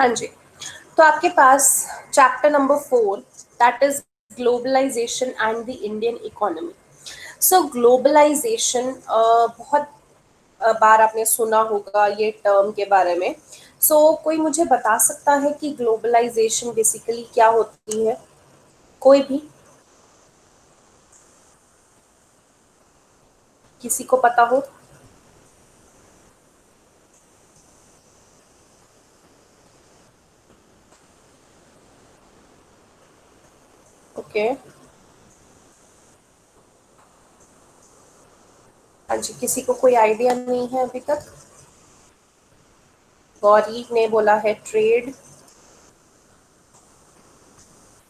हाँ जी। तो आपके पास chapter number 4, that is globalization and the Indian economy. So globalization बहुत बार आपने सुना होगा ये टर्म के बारे में। कोई मुझे बता सकता है कि ग्लोबलाइजेशन बेसिकली क्या होती है? कोई भी, किसी को पता हो? ओके। हाँ जी, किसी को कोई आइडिया नहीं है अभी तक? गौरी ने बोला है ट्रेड।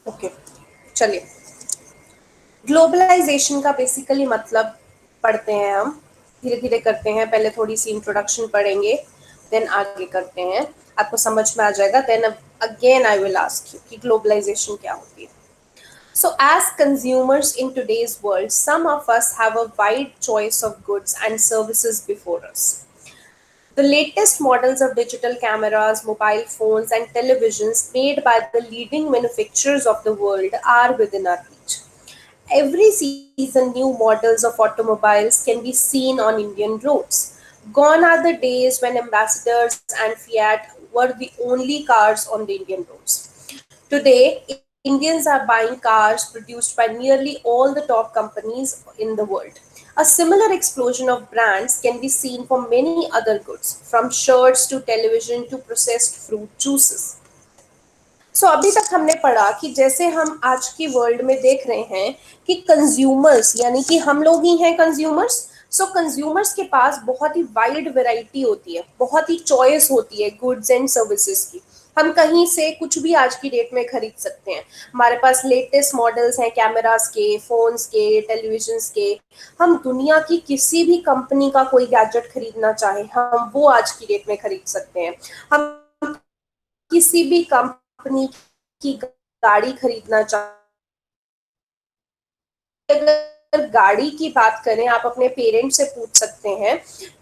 ओके, चलिए। ग्लोबलाइजेशन का बेसिकली मतलब पढ़ते हैं हम, धीरे धीरे करते हैं। पहले थोड़ी सी इंट्रोडक्शन पढ़ेंगे, देन आगे करते हैं। आपको समझ में आ जाएगा। Then again I will ask you कि ग्लोबलाइजेशन क्या होती है। So, as consumers in today's world, some of us have a wide choice of goods and services before us. The latest models of digital cameras, mobile phones, and televisions made by the leading manufacturers of the world are within our reach. Every season, new models of automobiles can be seen on Indian roads. Gone are the days when ambassadors and Fiat were the only cars on the Indian roads. Today, Indians are buying cars produced by nearly all the top companies in the world. A similar explosion of brands can be seen for many other goods, from shirts to television to processed fruit juices. अभी तक हमने पढ़ा कि जैसे हम आज की world में देख रहे हैं कि कंज्यूमर्स यानी कि हम लोग ही हैं कंज्यूमर्स। कंज्यूमर्स के पास बहुत ही वाइड वैरायटी होती है, बहुत ही चॉइस होती है गुड्स एंड सर्विसेज की। हम कहीं से कुछ भी आज की डेट में खरीद सकते हैं। हमारे पास लेटेस्ट मॉडल्स हैं कैमरास के, फोन्स के, टेलीविजन्स के। हम दुनिया की किसी भी कंपनी का कोई गैजेट खरीदना चाहे, हम वो आज की डेट में खरीद सकते हैं। हम किसी भी कंपनी की गाड़ी खरीदना चाहते, अगर गाड़ी की बात करें, आप अपने पेरेंट्स से पूछ सकते हैं।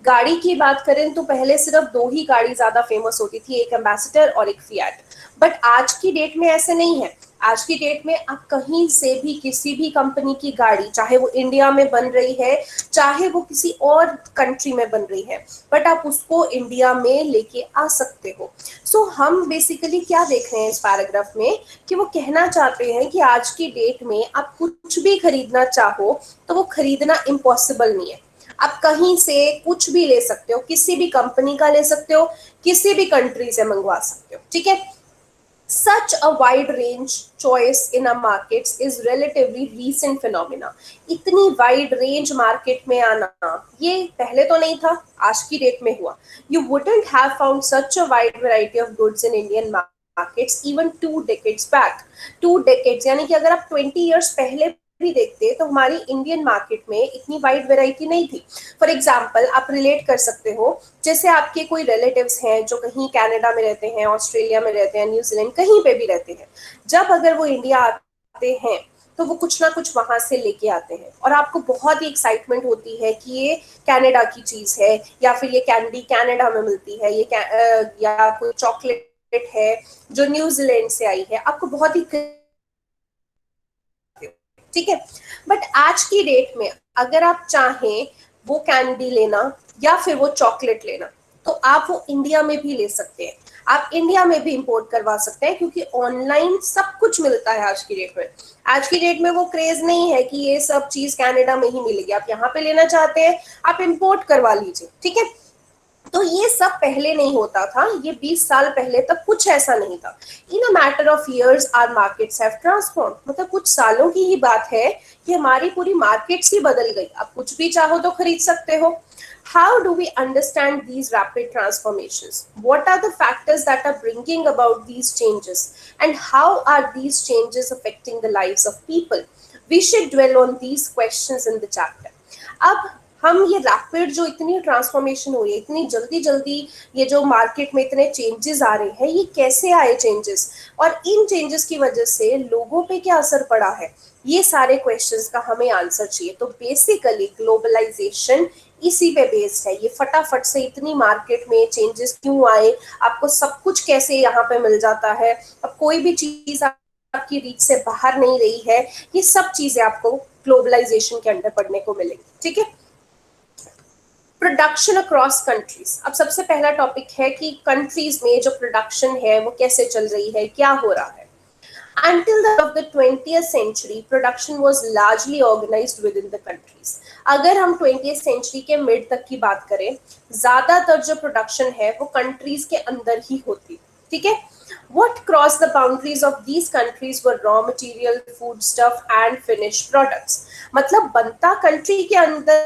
गाड़ी की बात करें तो पहले सिर्फ दो ही गाड़ी ज्यादा फेमस होती थी, एक एम्बेसडर और एक फिएट। बट आज की डेट में ऐसे नहीं है। आज की डेट में आप कहीं से भी किसी भी कंपनी की गाड़ी, चाहे वो इंडिया में बन रही है चाहे वो किसी और कंट्री में बन रही है, बट आप उसको इंडिया में लेके आ सकते हो। हम बेसिकली क्या देख रहे हैं इस पैराग्राफ में कि वो कहना चाहते हैं कि आज की डेट में आप कुछ भी खरीदना चाहो तो वो खरीदना इम्पॉसिबल नहीं है। आप कहीं से कुछ भी ले सकते हो, किसी भी कंपनी का ले सकते हो, किसी भी कंट्री से मंगवा सकते हो, ठीक है। Such a wide range choice in a markets is relatively recent phenomena. इतनी wide range market में आना ये पहले तो नहीं था, आज की डेट में हुआ। You wouldn't have found such a wide variety of goods in Indian markets even 2 decades back. 2 decades यानी कि अगर आप 20 years पहले भी देखते तो हमारी इंडियन मार्केट में इतनी वाइड वैरायटी नहीं थी। फॉर एग्जाम्पल आप रिलेट कर सकते हो, जैसे आपके कोई रिलेटिव्स हैं जो कहीं कनाडा में रहते हैं, ऑस्ट्रेलिया में रहते हैं, न्यूजीलैंड कहीं पे भी रहते हैं। जब अगर वो इंडिया आते हैं तो वो कुछ ना कुछ वहां से लेके आते हैं और आपको बहुत ही एक्साइटमेंट होती है कि ये कनाडा की चीज है, या फिर ये कैंडी कनाडा में मिलती है, या कोई चॉकलेट है जो न्यूजीलैंड से आई है। आपको बहुत ही, ठीक है। बट आज की डेट में अगर आप चाहें वो कैंडी लेना या फिर वो चॉकलेट लेना तो आप वो इंडिया में भी ले सकते हैं। आप इंडिया में भी इंपोर्ट करवा सकते हैं क्योंकि ऑनलाइन सब कुछ मिलता है आज की डेट में। आज की डेट में वो क्रेज नहीं है कि ये सब चीज कनाडा में ही मिलेगी। आप यहाँ पे लेना चाहते हैं, आप इंपोर्ट करवा लीजिए, ठीक है। तो ये सब पहले नहीं होता था, ये 20 साल पहले तक कुछ ऐसा नहीं था। In a matter of years our markets have transform, मतलब कुछ सालों की ही बात है कि हमारी पूरी मार्केट्स ही बदल गई। आप कुछ भी चाहो तो खरीद सकते हो। How do we understand these rapid transformations? What are the factors that are bringing about these changes? And how are these changes affecting the lives of people? We should dwell on these questions in the chapter. अब हम ये rapid जो इतनी transformation हुई है, इतनी जल्दी जल्दी ये जो मार्केट में इतने चेंजेस आ रहे हैं, ये कैसे आए चेंजेस, और इन चेंजेस की वजह से लोगों पे क्या असर पड़ा है, ये सारे क्वेश्चंस का हमें आंसर चाहिए। तो बेसिकली ग्लोबलाइजेशन इसी पे बेस्ड है। ये फटाफट से इतनी मार्केट में चेंजेस क्यों आए, आपको सब कुछ कैसे यहाँ पे मिल जाता है, अब कोई भी चीज आपकी रीच से बाहर नहीं रही है, ये सब चीजें आपको ग्लोबलाइजेशन के अंडर पढ़ने को मिलेंगी। ठीक है, प्रोडक्शन अक्रॉस कंट्रीज। अब सबसे पहला टॉपिक है कि कंट्रीज में जो प्रोडक्शन है वो कैसे चल रही है, क्या हो रहा है। Until the of the 20th century, production was largely organized within the countries. अगर हम 20th century के मिड तक की बात करें, ज्यादातर जो प्रोडक्शन है वो कंट्रीज के अंदर ही होती। ठीक है, what crossed the boundaries of these countries were raw material, food stuff and finished products. मतलब बनता कंट्री के अंदर,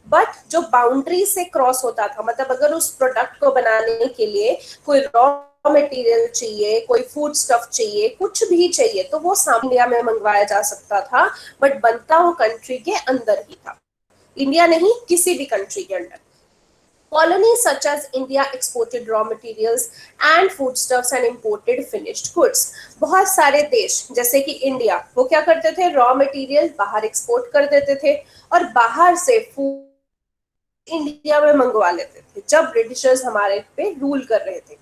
बट जो बाउंड्री से क्रॉस होता था, मतलब अगर उस प्रोडक्ट को बनाने के लिए कोई रॉ मटेरियल चाहिए, कोई फूड स्टफ चाहिए, कुछ भी चाहिए, तो वो इंडिया में मंगवाया जा सकता था, बट बनता वो कंट्री के अंदर ही था। इंडिया नहीं, किसी भी कंट्री के अंदर। Colonies such as India exported raw materials and foodstuffs and imported finished goods. बहुत सारे देश जैसे कि इंडिया, वो क्या करते थे, रॉ मटेरियल बाहर एक्सपोर्ट कर देते थे और बाहर से फूड इंडिया में मंगवा लेते थे जब ब्रिटिशर्स हमारे पे रूल कर रहे थे।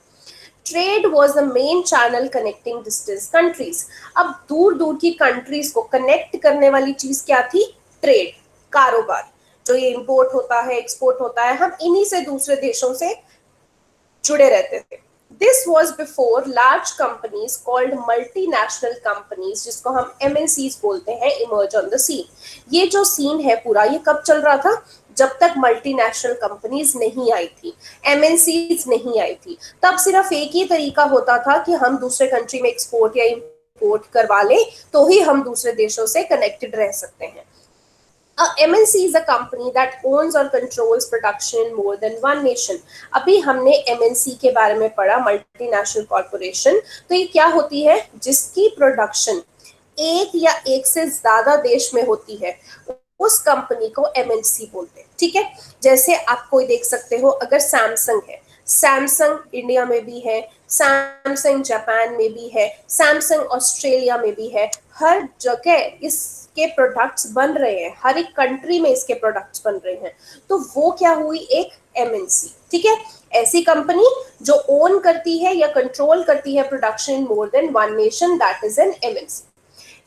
Trade was the main channel connecting distance countries. अब दूर दूर की कंट्रीज को कनेक्ट करने वाली चीज क्या थी, ट्रेड, कारोबार। जो ये इंपोर्ट होता है, एक्सपोर्ट होता है, हम इन्हीं से दूसरे देशों से जुड़े रहते थे। This was before large companies called multinational companies, जिसको हम एमएनसीज बोलते हैं, इमर्ज ऑन द सीन। ये जो सीन है पूरा, ये कब चल रहा था, जब तक मल्टीनेशनल कंपनीज नहीं आई थी, एमएनसीज नहीं आई थी। तब सिर्फ एक ही तरीका होता था कि हम दूसरे कंट्री में एक्सपोर्ट या इंपोर्ट करवा लें तो ही हम दूसरे देशों से कनेक्टेड रह सकते हैं। A MNC is a company that owns or controls production in more than one nation. अभी हमने MNC के बारे में पढ़ा, मल्टीनेशनल कॉर्पोरेशन। तो ये क्या होती है, जिसकी प्रोडक्शन एक या एक से ज्यादा देश में होती है, उस कंपनी को MNC बोलते हैं। ठीक है, जैसे आप कोई देख सकते हो, अगर सैमसंग है, सैमसंग इंडिया में भी है, सैमसंग जापान में भी है, सैमसंग ऑस्ट्रेलिया में भी है, हर जगह इसके प्रोडक्ट्स बन रहे हैं, हर एक कंट्री में इसके प्रोडक्ट्स बन रहे हैं। तो वो क्या हुई, एक एमएनसी। ठीक है, ऐसी कंपनी जो ओन करती है या कंट्रोल करती है production in more than one nation, that is an MNC.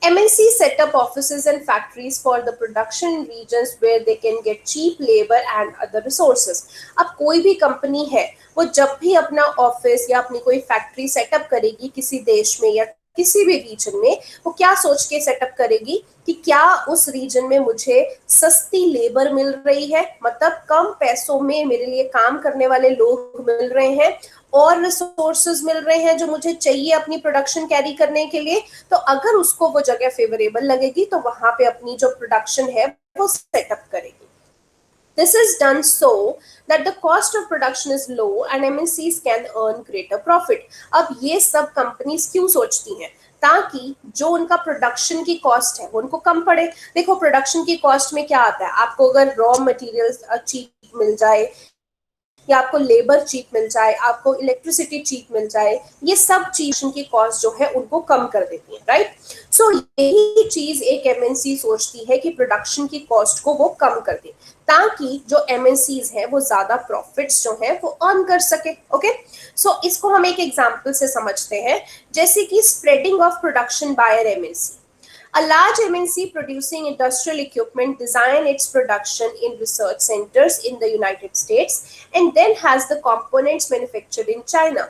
MNC set up offices and factories for the production regions where they can get cheap labor and other resources. अब कोई भी company है, वो जब भी अपना ऑफिस या अपनी कोई फैक्ट्री सेटअप करेगी किसी देश में या किसी भी रीजन में, वो क्या सोच के सेटअप करेगी कि क्या उस रीजन में मुझे सस्ती लेबर मिल रही है, मतलब कम पैसों में मेरे लिए काम करने वाले लोग मिल रहे हैं और रिसोर्सेज मिल रहे हैं जो मुझे चाहिए अपनी प्रोडक्शन कैरी करने के लिए। तो अगर उसको वो जगह फेवरेबल लगेगी तो वहां पे अपनी जो प्रोडक्शन है वो सेटअप करेगी। This is done so that the cost of production is low and MNCs can earn greater profit. अब ये सब कंपनीज क्यों सोचती हैं, ताकि जो उनका प्रोडक्शन की कॉस्ट है वो उनको कम पड़े। देखो, प्रोडक्शन की कॉस्ट में क्या आता है, आपको अगर रॉ मटेरियल्स चीप मिल जाए या आपको लेबर चीप मिल जाए, आपको इलेक्ट्रिसिटी चीप मिल जाए, ये सब चीज की कॉस्ट जो है उनको कम कर देती है, राइट। सो यही चीज एक एमएनसी सोचती है कि प्रोडक्शन की कॉस्ट को वो कम कर दे, ताकि जो एमएनसीज है वो ज्यादा प्रॉफिट्स जो है वो अर्न कर सके। ओके, सो इसको हम एक एग्जांपल से समझते हैं, जैसे कि spreading of production by MNC. A large MNC producing industrial equipment design its production in research centers in the United States and then has the components manufactured in China.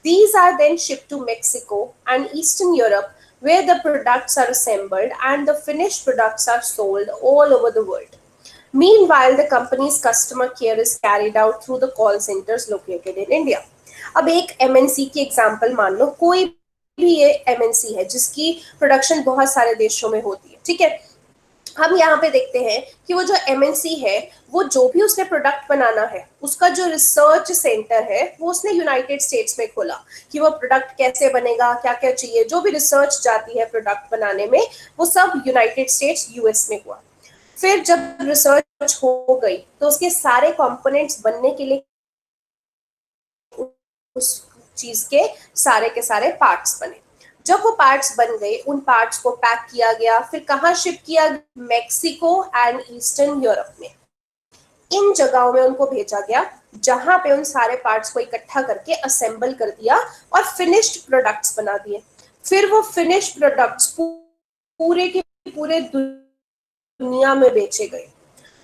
These are then shipped to Mexico and Eastern Europe, where the products are assembled and the finished products are sold all over the world. Meanwhile, the company's customer care is carried out through the call centers located in India. अब एक MNC की example मान लो, कोई भी ये MNC है जिसकी production बहुत सारे देशों में होती है। ठीक है, हम यहाँ पे देखते हैं कि वो जो एमएनसी है, वो जो भी उसने प्रोडक्ट बनाना है, उसका जो रिसर्च सेंटर है वो उसने यूनाइटेड स्टेट्स में खोला कि वो प्रोडक्ट कैसे बनेगा, क्या क्या चाहिए, जो भी रिसर्च जाती है प्रोडक्ट बनाने में, वो सब यूनाइटेड स्टेट्स यूएस में हुआ। फिर जब रिसर्च हो गई तो उसके सारे कंपोनेंट्स बनने के लिए उस चीज के सारे पार्ट्स बने। जब वो पार्ट्स बन गए, उन पार्ट्स को पैक किया गया, फिर कहाँ शिप किया, मैक्सिको एंड ईस्टर्न यूरोप में। इन जगहों में उनको भेजा गया जहां पे उन सारे पार्ट्स को इकट्ठा करके असेंबल कर दिया और फिनिश्ड प्रोडक्ट्स बना दिए। फिर वो फिनिश्ड प्रोडक्ट्स पूरे के पूरे दुनिया में बेचे गए।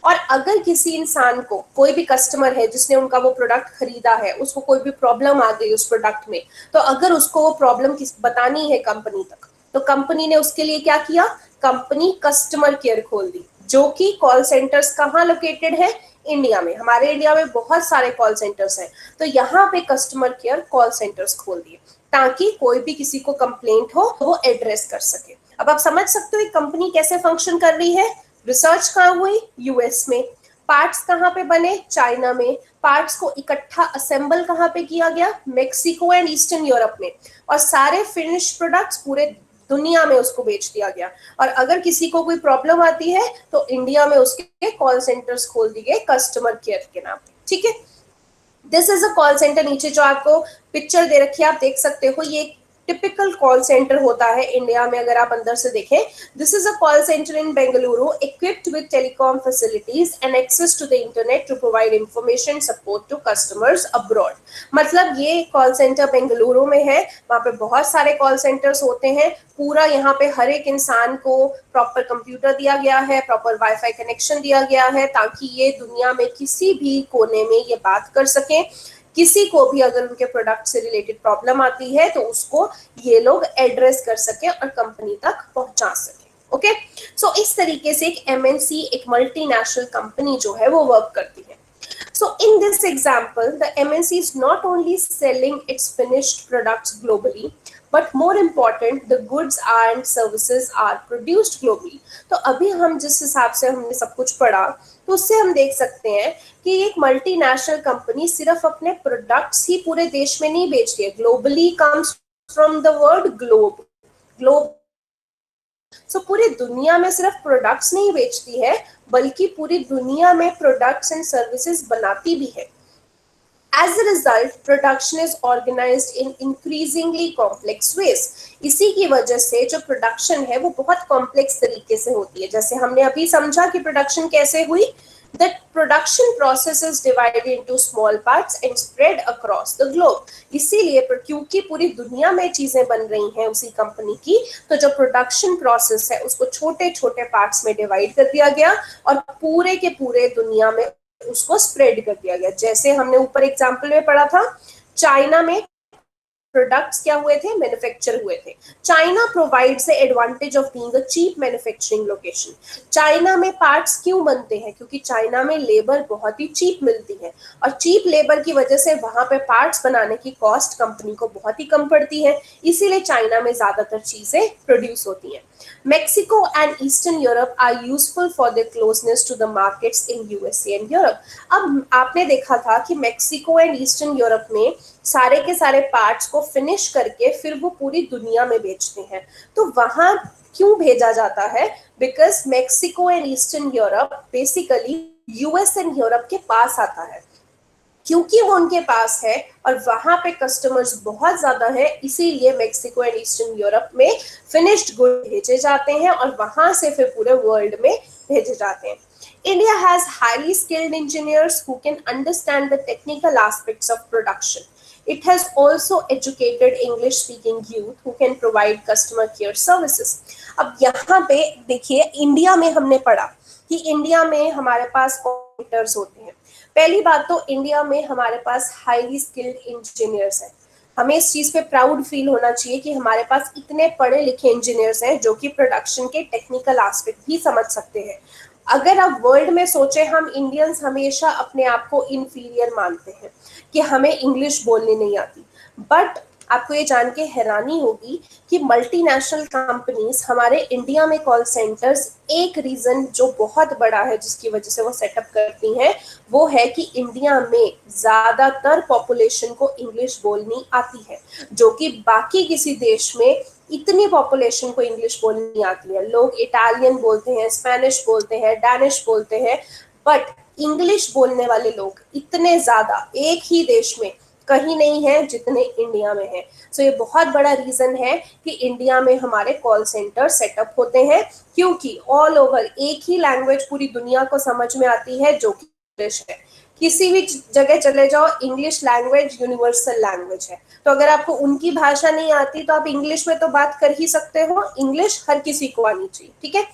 और अगर किसी इंसान को, कोई भी कस्टमर है जिसने उनका वो प्रोडक्ट खरीदा है, उसको कोई भी प्रॉब्लम आ गई उस प्रोडक्ट में, तो अगर उसको वो प्रॉब्लम बतानी है कंपनी तक, तो कंपनी ने उसके लिए क्या किया, कंपनी कस्टमर केयर खोल दी, जो कि कॉल सेंटर्स कहाँ लोकेटेड है, इंडिया में। हमारे इंडिया में बहुत सारे कॉल सेंटर्स हैं, तो यहाँ पे कस्टमर केयर कॉल सेंटर्स खोल दिए ताकि कोई भी किसी को कंप्लेंट हो वो एड्रेस कर सके। अब आप समझ सकते हो एक कंपनी कैसे फंक्शन कर रही है। रिसर्च कहाँ हुई, यूएस में। पार्ट्स कहाँ पे बने, चाइना में। पार्ट्स को इकट्ठा असेंबल कहाँ पे किया गया, मेक्सिको एंड ईस्टर्न यूरोप में। और सारे फिनिश प्रोडक्ट्स पूरे दुनिया में उसको बेच दिया गया। और अगर किसी को कोई प्रॉब्लम आती है तो इंडिया में उसके कॉल सेंटर्स खोल दिए गए कस्टमर केयर के नाम। ठीक है, this is a call centre. नीचे जो आपको पिक्चर दे रखी है आप देख सकते हो, ये टिपिकल कॉल सेंटर होता है इंडिया में। अगर आप अंदर से देखें, this is a call centre in Bengaluru equipped with telecom facilities and access to the internet to provide information support to customers abroad. मतलब ये कॉल सेंटर बेंगलुरु में है, वहां पे बहुत सारे कॉल सेंटर्स होते हैं। पूरा यहाँ पे हर एक इंसान को प्रॉपर कंप्यूटर दिया गया है, प्रॉपर वाईफाई कनेक्शन दिया गया है, ताकि ये दुनिया में किसी भी कोने में ये बात कर सके। किसी को भी अगर उनके प्रोडक्ट से रिलेटेड प्रॉब्लम आती है तो उसको ये लोग एड्रेस कर सके और कंपनी तक पहुंचा सके। ओके, सो इस तरीके से एक एमएनसी, एक मल्टीनेशनल कंपनी जो है वो वर्क करती है। So in this example, the MNC is not only selling its finished products globally, but more important, the goods and services are produced globally. तो अभी हम जिस हिसाब से हमने सब कुछ पढ़ा, तो उससे हम देख सकते हैं कि एक मल्टीनेशनल कंपनी सिर्फ अपने प्रोडक्ट्स ही पूरे देश में नहीं बेचती है। Globally comes from the word globe, globe. So पूरी दुनिया में सिर्फ प्रोडक्ट्स नहीं बेचती है, बल्कि पूरी दुनिया में प्रोडक्ट्स एंड सर्विसेज बनाती भी है। As a result, production is organized in increasingly complex ways. इसी की वजह से जो प्रोडक्शन है वो बहुत कॉम्प्लेक्स तरीके से होती है। जैसे हमने अभी समझा कि प्रोडक्शन कैसे हुई, the production process is divided into small parts and spread across the globe. इसीलिए क्योंकि पूरी दुनिया में चीजें बन रही हैं उसी कंपनी की, तो जो प्रोडक्शन प्रोसेस है उसको छोटे छोटे पार्ट्स में डिवाइड कर दिया गया और पूरे के पूरे दुनिया में उसको स्प्रेड कर दिया गया। जैसे हमने ऊपर एग्जांपल में पढ़ा था, चाइना में प्रोडक्ट्स क्या हुए थे, मैन्युफैक्चर हुए थे। China provides the advantage of being a cheap manufacturing location. China में पार्ट्स क्यों बनते हैं, क्योंकि चाइना में लेबर बहुत ही चीप मिलती है और चीप लेबर की वजह से वहां पे पार्ट्स बनाने की कॉस्ट कंपनी को बहुत ही कम पड़ती है, इसीलिए चाइना में ज्यादातर चीजें प्रोड्यूस होती हैं। Mexico and Eastern Europe are useful for their closeness to the markets in USA and Europe. अब आपने देखा था कि मेक्सिको एंड ईस्टर्न यूरोप में सारे के सारे पार्ट्स को फिनिश करके फिर वो पूरी दुनिया में बेचते हैं। तो वहां क्यों भेजा जाता है, because Mexico and eastern Europe basically US and Europe के पास आता है, क्योंकि वो उनके पास है और वहां पे कस्टमर्स बहुत ज्यादा है, इसीलिए मेक्सिको एंड ईस्टर्न यूरोप में फिनिश्ड गुड भेजे जाते हैं और वहां से फिर पूरे वर्ल्ड में भेजे जाते हैं। India has highly skilled engineers who can understand the technical aspects of production. It has also educated English speaking youth who can provide customer care services. अब यहाँ पे देखिए, इंडिया में हमने पढ़ा कि इंडिया में हमारे पास कंप्यूटर्स होते हैं। पहली बात तो इंडिया में हमारे पास हाईली स्किल्ड इंजीनियर्स हैं। हमें इस चीज पे प्राउड फील होना चाहिए कि हमारे पास इतने पढ़े लिखे इंजीनियर्स हैं जो कि प्रोडक्शन के टेक्निकल एस्पेक्ट भी समझ सकते हैं। अगर आप वर्ल्ड में सोचे, हम इंडियंस हमेशा अपने आप को इंफीरियर मानते हैं कि हमें इंग्लिश बोलनी नहीं आती, बट आपको ये जान के हैरानी होगी कि मल्टीनेशनल कंपनीज हमारे इंडिया में कॉल सेंटर्स, एक रीजन जो बहुत बड़ा है जिसकी वजह से वो सेटअप करती हैं, वो है कि इंडिया में ज्यादातर पॉपुलेशन को इंग्लिश बोलनी आती है, जो कि बाकी किसी देश में इतनी पॉपुलेशन को इंग्लिश बोलनी आती है। लोग इटालियन बोलते हैं, स्पेनिश बोलते हैं, डैनिश बोलते हैं, बट इंग्लिश बोलने वाले लोग इतने ज्यादा एक ही देश में कहीं नहीं है जितने इंडिया में है। सो ये बहुत बड़ा रीजन है कि इंडिया में हमारे कॉल सेंटर सेटअप होते हैं, क्योंकि ऑल ओवर एक ही लैंग्वेज पूरी दुनिया को समझ में आती है, जो कि इंग्लिश है। किसी भी जगह चले जाओ, इंग्लिश लैंग्वेज यूनिवर्सल लैंग्वेज है। तो अगर आपको उनकी भाषा नहीं आती तो आप इंग्लिश में तो बात कर ही सकते हो, इंग्लिश हर किसी को आनी चाहिए, ठीक है।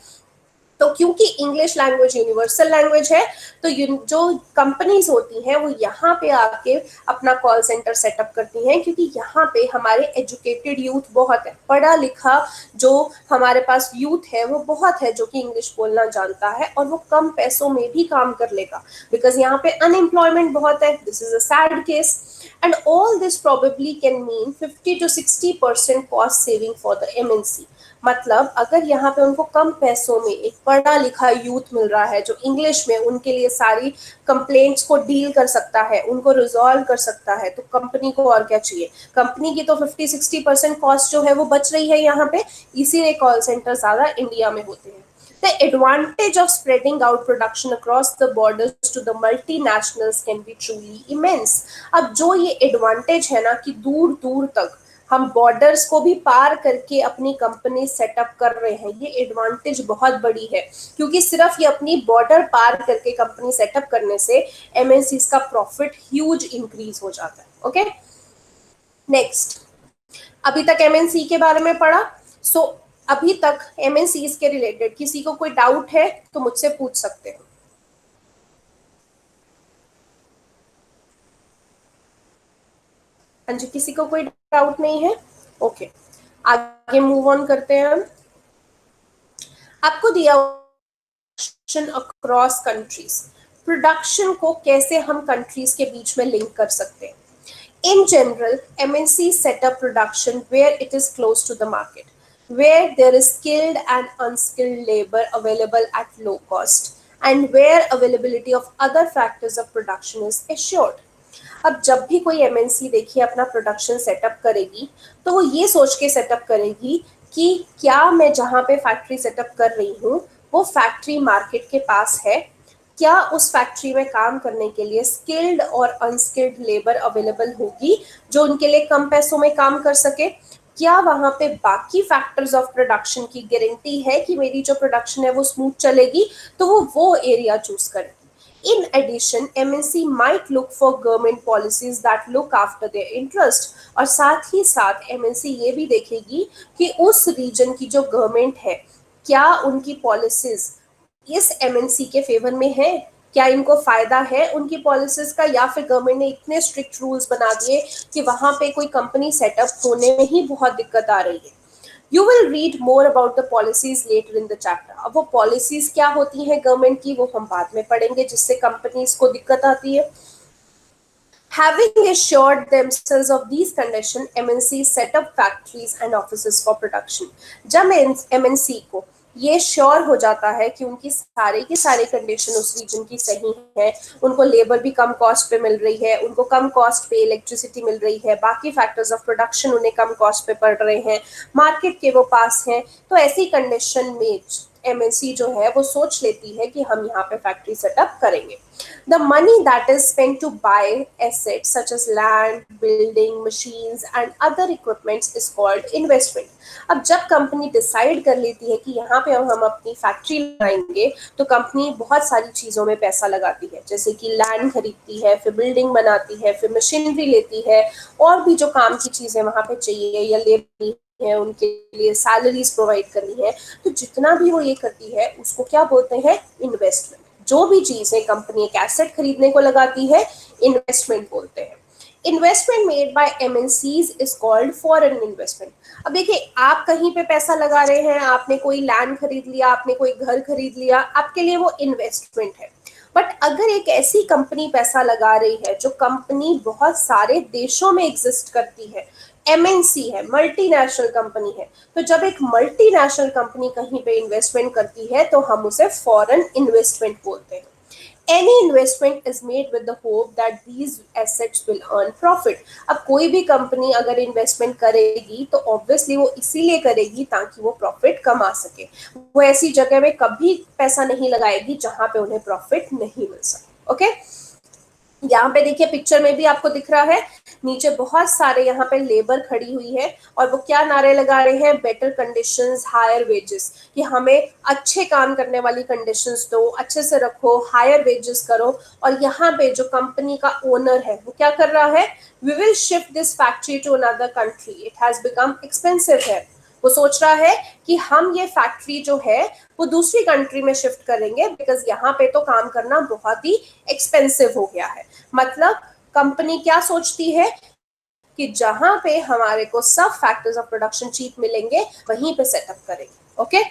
तो क्योंकि इंग्लिश लैंग्वेज यूनिवर्सल लैंग्वेज है, तो जो कंपनीज होती हैं वो यहाँ पे आके अपना कॉल सेंटर सेटअप करती हैं, क्योंकि यहाँ पे हमारे एजुकेटेड यूथ बहुत है, पढ़ा लिखा जो हमारे पास यूथ है वो बहुत है, जो कि इंग्लिश बोलना जानता है और वो कम पैसों में भी काम कर लेगा, बिकॉज यहाँ पे अनएम्प्लॉयमेंट बहुत है। This is a sad case and all this probably can mean 50 to 60% cost saving for the MNC. मतलब अगर यहाँ पे उनको कम पैसों में एक पढ़ा लिखा यूथ मिल रहा है जो इंग्लिश में उनके लिए सारी कंप्लेंट्स को डील कर सकता है, उनको रिजॉल्व कर सकता है, तो कंपनी को और क्या चाहिए। कंपनी की तो 50-60% कॉस्ट जो है वो बच रही है यहाँ पे, इसीलिए कॉल सेंटर ज्यादा इंडिया में होते हैं। The advantage of spreading out production across the borders to the multinationals can be truly immense। अब जो ये एडवांटेज है ना कि दूर दूर तक हम बॉर्डर्स को भी पार करके अपनी कंपनी सेटअप कर रहे हैं, ये एडवांटेज बहुत बड़ी है, क्योंकि सिर्फ ये अपनी बॉर्डर पार करके कंपनी सेटअप करने से एमएनसीज का प्रॉफिट ह्यूज इंक्रीज हो जाता है। ओके, नेक्स्ट, अभी तक एमएनसी के बारे में पढ़ा। सो अभी तक एमएनसीज के रिलेटेड किसी को कोई डाउट है तो मुझसे पूछ सकते हैं। हाँ जी, किसी को कोई डाउट नहीं है? ओके, आगे मूव ऑन करते हैं हम। आपको दिया अक्रॉस कंट्रीज, प्रोडक्शन को कैसे हम कंट्रीज के बीच में लिंक कर सकते हैं। In general, MNC set up production where it is close to the market, where there is skilled and unskilled labor available at low cost, and where availability of other factors of production is assured. अब जब भी कोई MNC देखिए अपना production setup करेगी तो वो ये सोच के सेटअप करेगी कि क्या मैं जहाँ पे फैक्ट्री सेटअप कर रही हूँ वो फैक्ट्री मार्केट के पास है, क्या उस फैक्ट्री में काम करने के लिए स्किल्ड और अनस्किल्ड लेबर अवेलेबल होगी जो उनके लिए कम पैसों में काम कर सके, क्या वहां पे बाकी फैक्टर्स ऑफ प्रोडक्शन की गारंटी है कि मेरी जो प्रोडक्शन है वो स्मूथ चलेगी, तो वो एरिया चूज करेगी। In addition, MNC might look for government policies that look after their interest, और साथ ही साथ MNC ये भी देखेगी कि उस रीजन की जो गवर्नमेंट है क्या उनकी पॉलिसीज इस एमएनसी के फेवर में है, क्या इनको फायदा है उनकी पॉलिसीज का, या फिर गवर्नमेंट ने इतने स्ट्रिक्ट रूल्स बना दिए कि वहां पे कोई कंपनी सेटअप होने में ही बहुत दिक्कत आ रही है। You will read more about the policies later in the chapter. अब वो पॉलिसीज क्या होती हैं गवर्नमेंट की वो हम बाद में पढ़ेंगे जिससे कंपनीज को दिक्कत आती है। Having assured themselves of these conditions, MNCs set up factories and offices for production। जब MNC को ये श्योर हो जाता है कि उनकी सारे की सारी कंडीशन उस रीजन की सही है, उनको लेबर भी कम कॉस्ट पे मिल रही है, उनको कम कॉस्ट पे इलेक्ट्रिसिटी मिल रही है, बाकी फैक्टर्स ऑफ प्रोडक्शन उन्हें कम कॉस्ट पे पड़ रहे हैं, मार्केट के वो पास हैं, तो ऐसी कंडीशन में एमएनसी जो है वो सोच लेती है कि हम यहाँ पे फैक्ट्री सेटअप करेंगे। The money that is spent to buy assets such as land, building, machines and other equipments is called investment। अब जब कंपनी डिसाइड कर लेती है कि यहाँ पे हम अपनी फैक्ट्री लगाएंगे तो कंपनी बहुत सारी चीज़ों में पैसा लगाती है, जैसे कि लैंड खरीदती है, फिर बिल्डिंग बनाती है, फिर मशीनरी लेती है, और भी जो काम की चीज़ें वहाँ पे चाहिए या लेबर है उनके लिए सैलरीज प्रोवाइड करनी है, तो जितना भी वो ये करती है उसको क्या बोलते हैं, इन्वेस्टमेंट। जो भी चीज है कंपनी एक एसेट खरीदने को लगाती है इन्वेस्टमेंट बोलते हैं। Investment made by MNCs is called foreign investment. अब देखिए आप कहीं पे पैसा लगा रहे हैं, आपने कोई लैंड खरीद लिया, आपने कोई घर खरीद लिया, आपके लिए वो इन्वेस्टमेंट है। बट अगर एक ऐसी कंपनी पैसा लगा रही है जो कंपनी बहुत सारे देशों में एग्जिस्ट करती है, एमएनसी है, मल्टीनेशनल कंपनी है, तो जब एक मल्टीनेशनल कंपनी कहीं पे इन्वेस्टमेंट करती है तो हम उसे फॉरेन इन्वेस्टमेंट बोलते हैं। Any investment is made with the hope that these assets will earn profit। अब कोई भी कंपनी अगर इन्वेस्टमेंट करेगी तो ऑब्वियसली वो इसीलिए करेगी ताकि वो प्रॉफिट कमा सके, वो ऐसी जगह में कभी पैसा नहीं लगाएगी जहां पे उन्हें प्रॉफिट नहीं मिल सके। ओके, यहाँ पे देखिए पिक्चर में भी आपको दिख रहा है, नीचे बहुत सारे यहाँ पे लेबर खड़ी हुई है और वो क्या नारे लगा रहे हैं, बेटर कंडीशंस, हायर वेजेस, कि हमें अच्छे काम करने वाली कंडीशंस दो, अच्छे से रखो, हायर वेजेस करो। और यहाँ पे जो कंपनी का ओनर है वो क्या कर रहा है, we will shift this factory to another country, it has become expensive है। वो सोच रहा है कि हम ये फैक्ट्री जो है वो दूसरी कंट्री में शिफ्ट करेंगे, बिकॉज यहाँ पे तो काम करना बहुत ही एक्सपेंसिव हो गया है। मतलब कंपनी क्या सोचती है कि जहां पे हमारे को सब फैक्टर्स ऑफ प्रोडक्शन चीप मिलेंगे वहीं पे सेटअप करेंगे। Okay,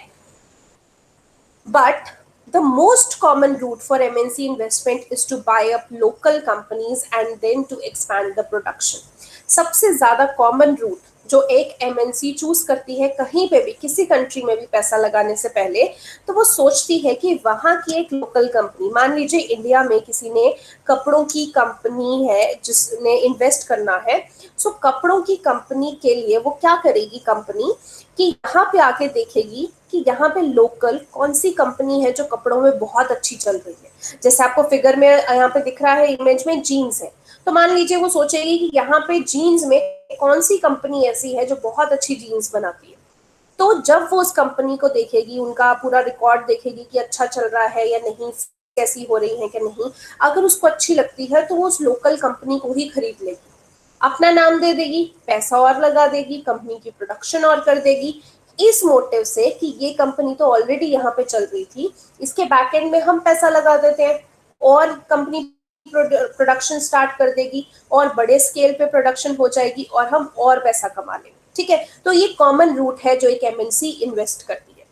but the most common route for MNC investment is to buy up local companies and then to expand the production. सबसे ज्यादा कॉमन रूट जो एक एमएनसी चूज करती है कहीं पे भी, किसी कंट्री में भी पैसा लगाने से पहले, तो वो सोचती है कि वहां की एक लोकल कंपनी, मान लीजिए इंडिया में किसी ने कपड़ों की कंपनी है जिसने इन्वेस्ट करना है, सो कपड़ों की कंपनी के लिए वो क्या करेगी कंपनी, कि यहाँ पे आके देखेगी कि यहाँ पे लोकल कौन सी कंपनी है जो कपड़ों में बहुत अच्छी चल रही है। जैसे आपको फिगर में यहाँ पे दिख रहा है, इमेज में जीन्स है, तो मान लीजिए वो सोचेगी कि यहाँ पे जीन्स में कौन सी कंपनी ऐसी है जो बहुत अच्छी जीन्स बनाती है। तो जब वो उस कंपनी को देखेगी, उनका पूरा रिकॉर्ड देखेगी कि अच्छा चल रहा है या नहीं, कैसी हो रही है कि नहीं, अगर उसको अच्छी लगती है तो वो उस लोकल कंपनी को ही खरीद लेगी, अपना नाम दे देगी, पैसा और लगा देगी, कंपनी की प्रोडक्शन और कर देगी, इस मोटिव से कि ये कंपनी तो ऑलरेडी यहाँ पे चल रही थी, इसके बैक एंड में हम पैसा लगा देते हैं और कंपनी प्रोडक्शन स्टार्ट कर देगी और बड़े स्केल पे प्रोडक्शन हो जाएगी और हम और पैसा कमा लेंगे। ठीक है, तो ये कॉमन रूट है जो एक एमएनसी इन्वेस्ट करती है।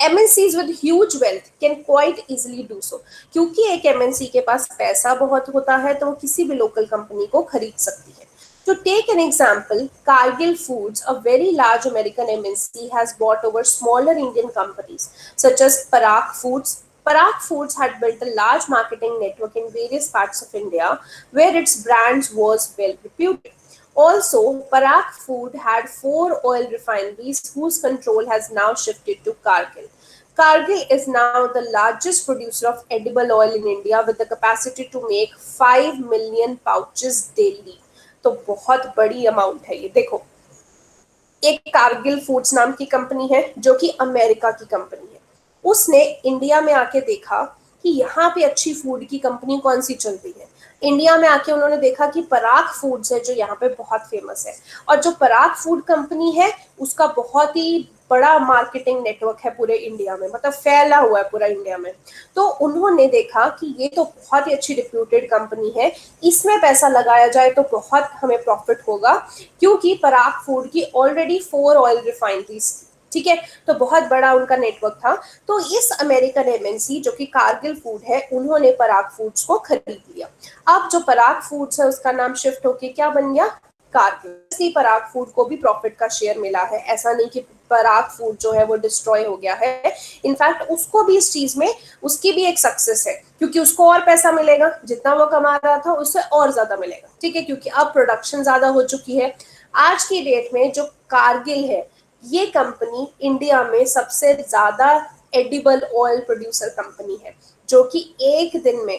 MNCs with huge wealth can quite easily do so, क्योंकि एक MNC के पास पैसा बहुत होता है तो वो किसी भी लोकल कंपनी को खरीद सकती है। To take an example, Cargill Foods, a very large American MNC, has bought over smaller Indian companies such as Parag Foods. Parag Foods had built a large marketing network in various parts of India where its brands was well reputed. Also, Parag Food had 4 oil refineries whose control has now shifted to Cargill. Cargill is now the largest producer of edible oil in India with the capacity to make 5 million pouches daily. तो बहुत बड़ी amount है ये। देखो, एक Kargil foods नाम की company है जो कि अमेरिका की कंपनी है, उसने इंडिया में आके देखा कि यहाँ पे अच्छी फूड की कंपनी कौन सी चल रही है। इंडिया में आके उन्होंने देखा कि पराग फूड्स है जो यहाँ पे बहुत फेमस है, और जो पराग फूड कंपनी है उसका बहुत ही बड़ा मार्केटिंग नेटवर्क है पूरे इंडिया में, मतलब फैला हुआ है पूरा इंडिया में। तो उन्होंने देखा कि ये तो बहुत ही अच्छी रिप्यूटेड कंपनी है, इसमें पैसा लगाया जाए तो बहुत हमें प्रॉफिट होगा, क्योंकि पराग फूड की ऑलरेडी 4 ऑयल रिफाइनरीज थी। ठीक है, तो बहुत बड़ा उनका नेटवर्क था। तो इस अमेरिकन एमएनसी जो कि कारगिल फूड है, उन्होंने पराग फूड्स को खरीद लिया। अब जो पराग फूड्स है उसका नाम शिफ्ट होके क्या बन गया, कारगिल। पराग फूड को भी प्रॉफिट का शेयर मिला है, ऐसा नहीं कि पराग फूड जो है वो डिस्ट्रॉय हो गया है। इनफैक्ट उसको भी इस चीज में उसकी भी एक सक्सेस है, क्योंकि उसको और पैसा मिलेगा, जितना वो कमा रहा था उससे और ज्यादा मिलेगा। ठीक है, क्योंकि अब प्रोडक्शन ज्यादा हो चुकी है। आज की डेट में जो कारगिल है, ये कंपनी इंडिया में सबसे ज्यादा एडिबल ऑयल प्रोड्यूसर कंपनी है, जो कि एक दिन में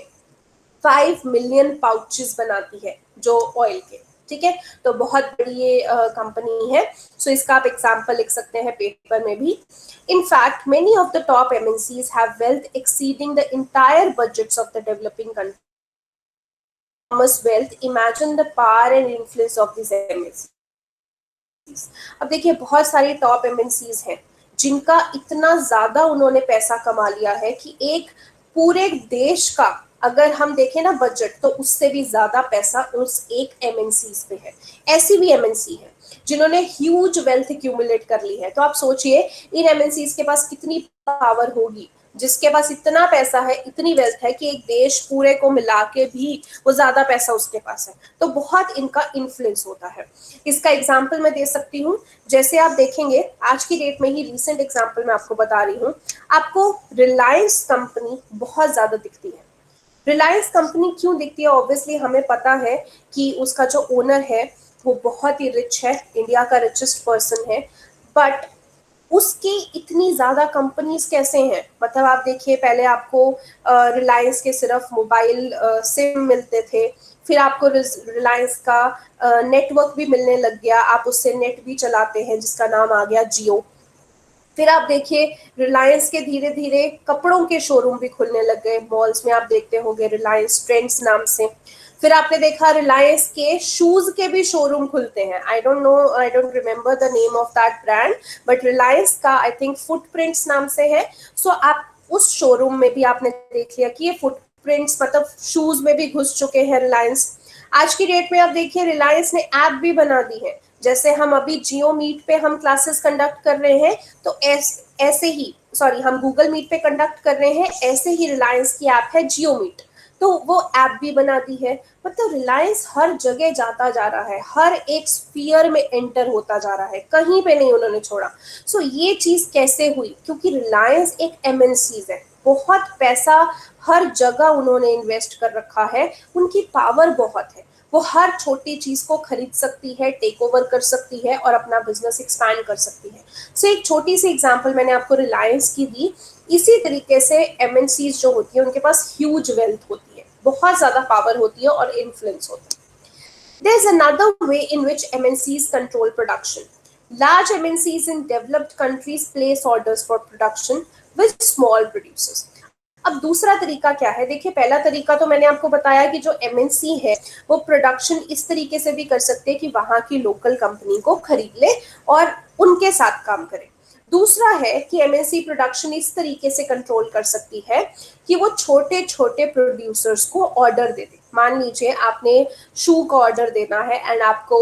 5 मिलियन पाउचेस बनाती है जो ऑयल के। ठीक है, तो बहुत बड़ी ये कंपनी है। सो इसका आप एग्जांपल लिख सकते हैं पेपर में भी। In fact, many of the top MNCs have wealth exceeding the entire budgets of the developing countries. Wealth, imagine the power and influence of these MNCs. अब देखिए, बहुत सारी टॉप एमएनसीज हैं जिनका इतना ज्यादा उन्होंने पैसा कमा लिया है कि एक पूरे देश का अगर हम देखें ना बजट, तो उससे भी ज्यादा पैसा उस एक एमएनसीज पे है। ऐसी भी एमएनसी है जिन्होंने ह्यूज वेल्थ एक्यूमुलेट कर ली है। तो आप सोचिए इन एमएनसीज के पास कितनी पावर होगी, जिसके पास इतना पैसा है, इतनी वेल्थ है कि एक देश पूरे को मिला के भी वो ज्यादा पैसा उसके पास है। तो बहुत इनका इन्फ्लुएंस होता है। इसका एग्जाम्पल मैं दे सकती हूँ, जैसे आप देखेंगे आज की डेट में ही रिसेंट एग्जाम्पल मैं आपको बता रही हूँ, आपको रिलायंस कंपनी बहुत ज्यादा दिखती है। रिलायंस कंपनी क्यों दिखती है, ऑब्वियसली हमें पता है कि उसका जो ओनर है वो बहुत ही रिच है, इंडिया का रिचेस्ट पर्सन है। बट उसकी इतनी ज़्यादा कंपनीज कैसे हैं, मतलब आप देखिए पहले आपको रिलायंस के सिर्फ मोबाइल सिम मिलते थे, फिर आपको रिलायंस का नेटवर्क भी मिलने लग गया, आप उससे नेट भी चलाते हैं जिसका नाम आ गया जियो। फिर आप देखिए रिलायंस के धीरे धीरे कपड़ों के शोरूम भी खुलने लग गए, मॉल्स में आप देखते होंगे रिलायंस ट्रेंड्स नाम से। फिर आपने देखा रिलायंस के शूज के भी शोरूम खुलते हैं, I don't know, I don't remember the name of that brand, but Reliance का आई थिंक फुटप्रिंट्स नाम से है। सो आप उस शोरूम में भी आपने देख लिया कि ये फुटप्रिंट्स मतलब शूज में भी घुस चुके हैं रिलायंस। आज की डेट में आप देखिए रिलायंस ने ऐप भी बना दी है, जैसे हम अभी जियो मीट पे हम क्लासेस कंडक्ट कर रहे हैं, तो ऐसे ही सॉरी हम गूगल मीट पे कंडक्ट कर रहे हैं, ऐसे ही रिलायंस की ऐप है जियो मीट, तो वो ऐप भी बना दी है। मतलब रिलायंस हर जगह जाता जा रहा है, हर एक स्फीयर में एंटर होता जा रहा है, कहीं पे नहीं उन्होंने छोड़ा। सो ये चीज कैसे हुई, क्योंकि रिलायंस एक एमएनसीज है, बहुत पैसा हर जगह उन्होंने इन्वेस्ट कर रखा है, उनकी पावर बहुत है, वो हर छोटी चीज को खरीद सकती है, टेक ओवर कर सकती है और अपना बिजनेस एक्सपैंड कर सकती है। सो एक छोटी सी एग्जांपल मैंने आपको रिलायंस की दी। इसी तरीके से एमएनसीज जो होती है उनके पास ह्यूज वेल्थ होती है, बहुत ज्यादा पावर होती है और इन्फ्लुएंस होता है। There is another way in which MNCs control production. Large MNCs in developed countries place orders for production with small producers. अब दूसरा तरीका क्या है, देखिए पहला तरीका तो मैंने आपको बताया कि जो एमएनसी है वो प्रोडक्शन इस तरीके से भी कर सकते हैं कि वहां की लोकल कंपनी को खरीद ले और उनके साथ काम करे। दूसरा है कि एमएनसी प्रोडक्शन इस तरीके से कंट्रोल कर सकती है कि वो छोटे छोटे प्रोड्यूसर्स को ऑर्डर दे दे। मान लीजिए आपने शू का ऑर्डर देना है एंड आपको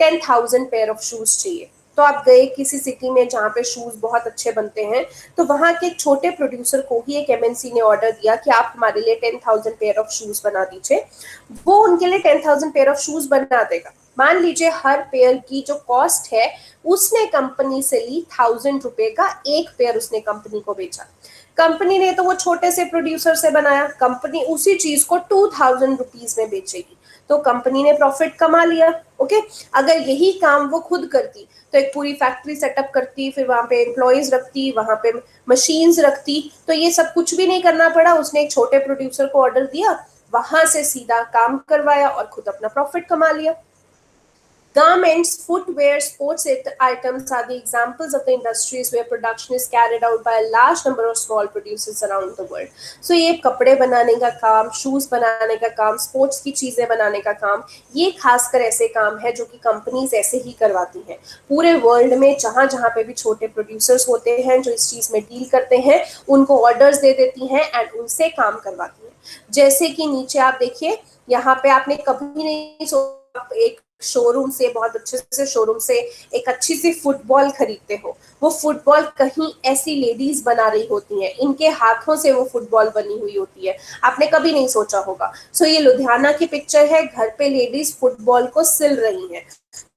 10,000 पेयर ऑफ शूज चाहिए, तो आप गए किसी सिटी में जहाँ पे शूज बहुत अच्छे बनते हैं, तो वहां के एक छोटे प्रोड्यूसर को ही एक एमएनसी ने ऑर्डर दिया कि आप हमारे लिए 10,000 पेयर ऑफ शूज बना दीजिए। वो उनके लिए 10,000 पेयर ऑफ शूज बना देगा। मान लीजिए हर पेयर की जो कॉस्ट है उसने कंपनी से ली 1,000 रुपए का, एक पेयर उसने कंपनी को बेचा। कंपनी ने तो वो छोटे से प्रोड्यूसर से बनाया, कंपनी उसी चीज को 2,000 रुपीज में बेचेगी, तो कंपनी ने प्रॉफिट कमा लिया। ओके, अगर यही काम वो खुद करती तो एक पूरी फैक्ट्री सेटअप करती, फिर वहां पे एम्प्लॉयज रखती, वहां पे मशीन्स रखती, तो ये सब कुछ भी नहीं करना पड़ा, उसने एक छोटे प्रोड्यूसर को ऑर्डर दिया, वहां से सीधा काम करवाया और खुद अपना प्रॉफिट कमा लिया। Garments, footwear, sports items are the examples of the industries where production is carried out by a large number of small producers around the world. So ये कपड़े बनाने का काम, शूज बनाने का काम, स्पोर्ट्स की चीजें बनाने का काम, ये खासकर ऐसे काम है जो कि कंपनीज ऐसे ही करवाती हैं। पूरे वर्ल्ड में जहां जहां पे भी छोटे प्रोड्यूसर्स होते हैं जो इस चीज में डील करते हैं, उनको ऑर्डर्स दे देती हैं एंड उनसे काम करवाती हैं। जैसे कि नीचे आप देखिए, यहाँ पे आपने कभी नहीं सोचा एक शोरूम से, बहुत अच्छे से शोरूम से एक अच्छी सी फुटबॉल खरीदते हो, वो फुटबॉल कहीं ऐसी लेडीज बना रही होती हैं, इनके हाथों से वो फुटबॉल बनी हुई होती है, आपने कभी नहीं सोचा होगा। सो ये लुधियाना की पिक्चर है, घर पे लेडीज फुटबॉल को सिल रही हैं।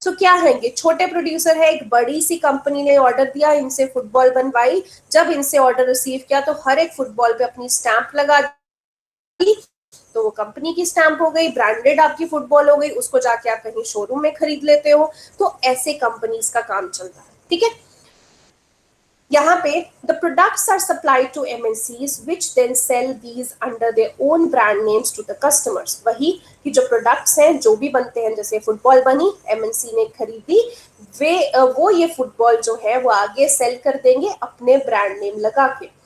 तो क्या है, ये छोटे प्रोड्यूसर है, एक बड़ी सी कंपनी ने ऑर्डर दिया, इनसे फुटबॉल बनवाई, जब इनसे ऑर्डर रिसीव किया तो हर एक फुटबॉल पे अपनी स्टैंप लगा दी, तो वो कंपनी की स्टैंप हो गई, ब्रांडेड आपकी फुटबॉल हो गई, उसको जाके आप कहीं शोरूम में खरीद लेते हो। तो ऐसे कंपनीज का काम चलता है, ठीक है। यहाँ पे the products are supplied to MNCs which then sell these under their own brand names to the customers। वही कि जो प्रोडक्ट्स हैं जो भी बनते हैं, जैसे फुटबॉल बनी, एमएनसी ने खरीदी, वो ये फुटबॉल जो है वो आगे सेल कर देंगे अपने ब्रांड नेम लगा के।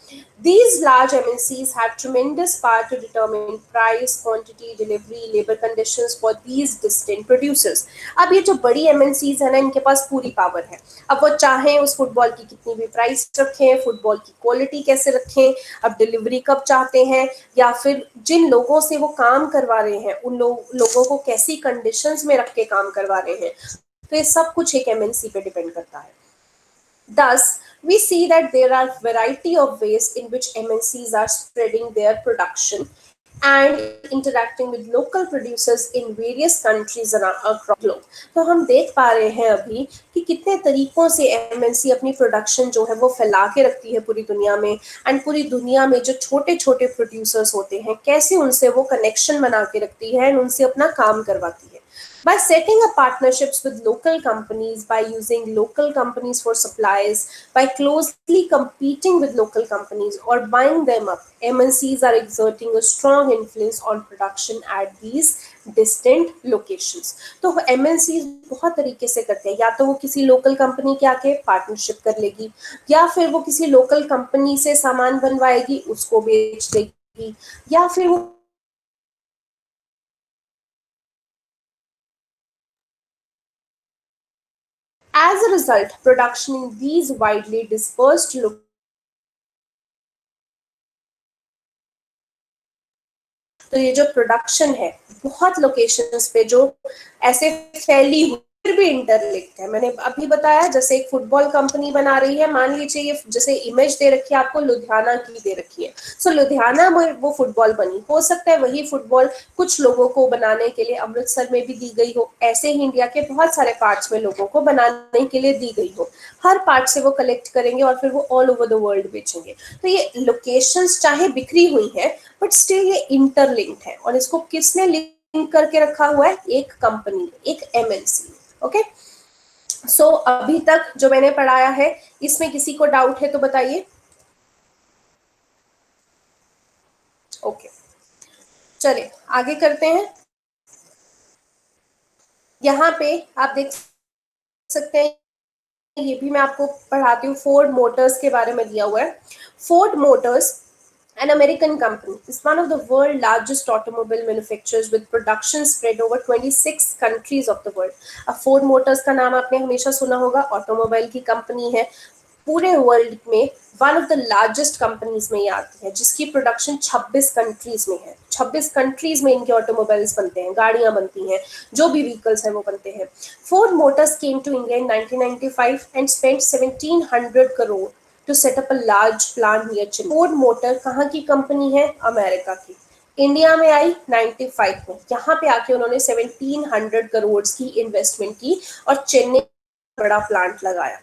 These large MNCs have tremendous power to determine price, quantity, delivery, labor conditions for these distinct producers। अब ये जो बड़ी MNCs है ना, इनके पास पूरी पावर है। अब वो चाहें उस फुटबॉल की कितनी भी प्राइस रखें, फुटबॉल की क्वालिटी कैसे रखें, अब डिलीवरी कब चाहते हैं, या फिर जिन लोगों से वो काम करवा रहे हैं उन लोगों को कैसी कंडीशंस में रख के काम करवा रहे हैं, तो ये सब कुछ एक एमएनसी पे डिपेंड करता है। Thus, we see that there are variety of ways in which MNCs are spreading their production and interacting with local producers in various countries across the globe। तो हम देख पा रहे हैं अभी कि कितने तरीकों से एमएनसी अपनी प्रोडक्शन जो है वो फैला के रखती है पूरी दुनिया में, एंड पूरी दुनिया में जो छोटे छोटे प्रोड्यूसर्स होते हैं कैसे उनसे वो कनेक्शन बना के रखती है एंड उनसे अपना काम करवाती है। By setting up partnerships with local companies, by using local companies for supplies, by closely competing with local companies or buying them up, MNCs are exerting a strong influence on production at these distant locations. तो MNCs बहुत तरीके से करते हैं, या तो वो किसी लोकल कंपनी के आके पार्टनरशिप कर लेगी, या फिर वो किसी लोकल कंपनी से सामान बनवाएगी, उसको बेच देगी, या फिर वो as a result, production in these widely dispersed तो ये जो प्रोडक्शन है बहुत लोकेशंस पे जो ऐसे फैली हुई फिर भी इंटरलिंक्ड है। मैंने अभी बताया जैसे एक फुटबॉल कंपनी बना रही है, मान लीजिए ये जैसे इमेज दे रखी है आपको लुधियाना की दे रखी है, सो लुधियाना में वो फुटबॉल बनी, हो सकता है वही फुटबॉल कुछ लोगों को बनाने के लिए अमृतसर में भी दी गई हो, ऐसे ही इंडिया के बहुत सारे पार्ट्स में लोगों को बनाने के लिए दी गई हो, हर पार्ट से वो कलेक्ट करेंगे और फिर वो ऑल ओवर द वर्ल्ड बेचेंगे। तो ये लोकेशंस चाहे बिखरी हुई है बट स्टिल ये इंटरलिंक्ड है, और इसको किसने लिंक करके रखा हुआ है? एक कंपनी, एक MNC। ओके, सो अभी तक जो मैंने पढ़ाया है इसमें किसी को डाउट है तो बताइए। ओके, चलिए आगे करते हैं। यहाँ पे आप देख सकते हैं, ये भी मैं आपको पढ़ाती हूँ, फोर्ड मोटर्स के बारे में दिया हुआ है। Ford Motors, an American company, is one of the world's largest automobile manufacturers with production spread over 26 countries of the world. अब फोर्ड मोटर्स का नाम आपने हमेशा सुना होगा, ऑटोमोबाइल की कंपनी है, पूरे वर्ल्ड में one of the largest companies में ये आती है, जिसकी प्रोडक्शन 26 कंट्रीज में है। 26 कंट्रीज में इनके ऑटोमोबाइल्स बनते हैं, गाड़ियां बनती हैं, जो भी व्हीकल्स हैं वो बनते हैं। Ford Motors came to India in 1995 and spent 1700 crore to set up a large plant near Chennai. Ford Motor कहाँ की कंपनी है? अमेरिका की। इंडिया में आई 95 में, यहाँ पे आके उन्होंने 1700 करोड़ की इन्वेस्टमेंट की और चेन्नई बड़ा प्लांट लगाया।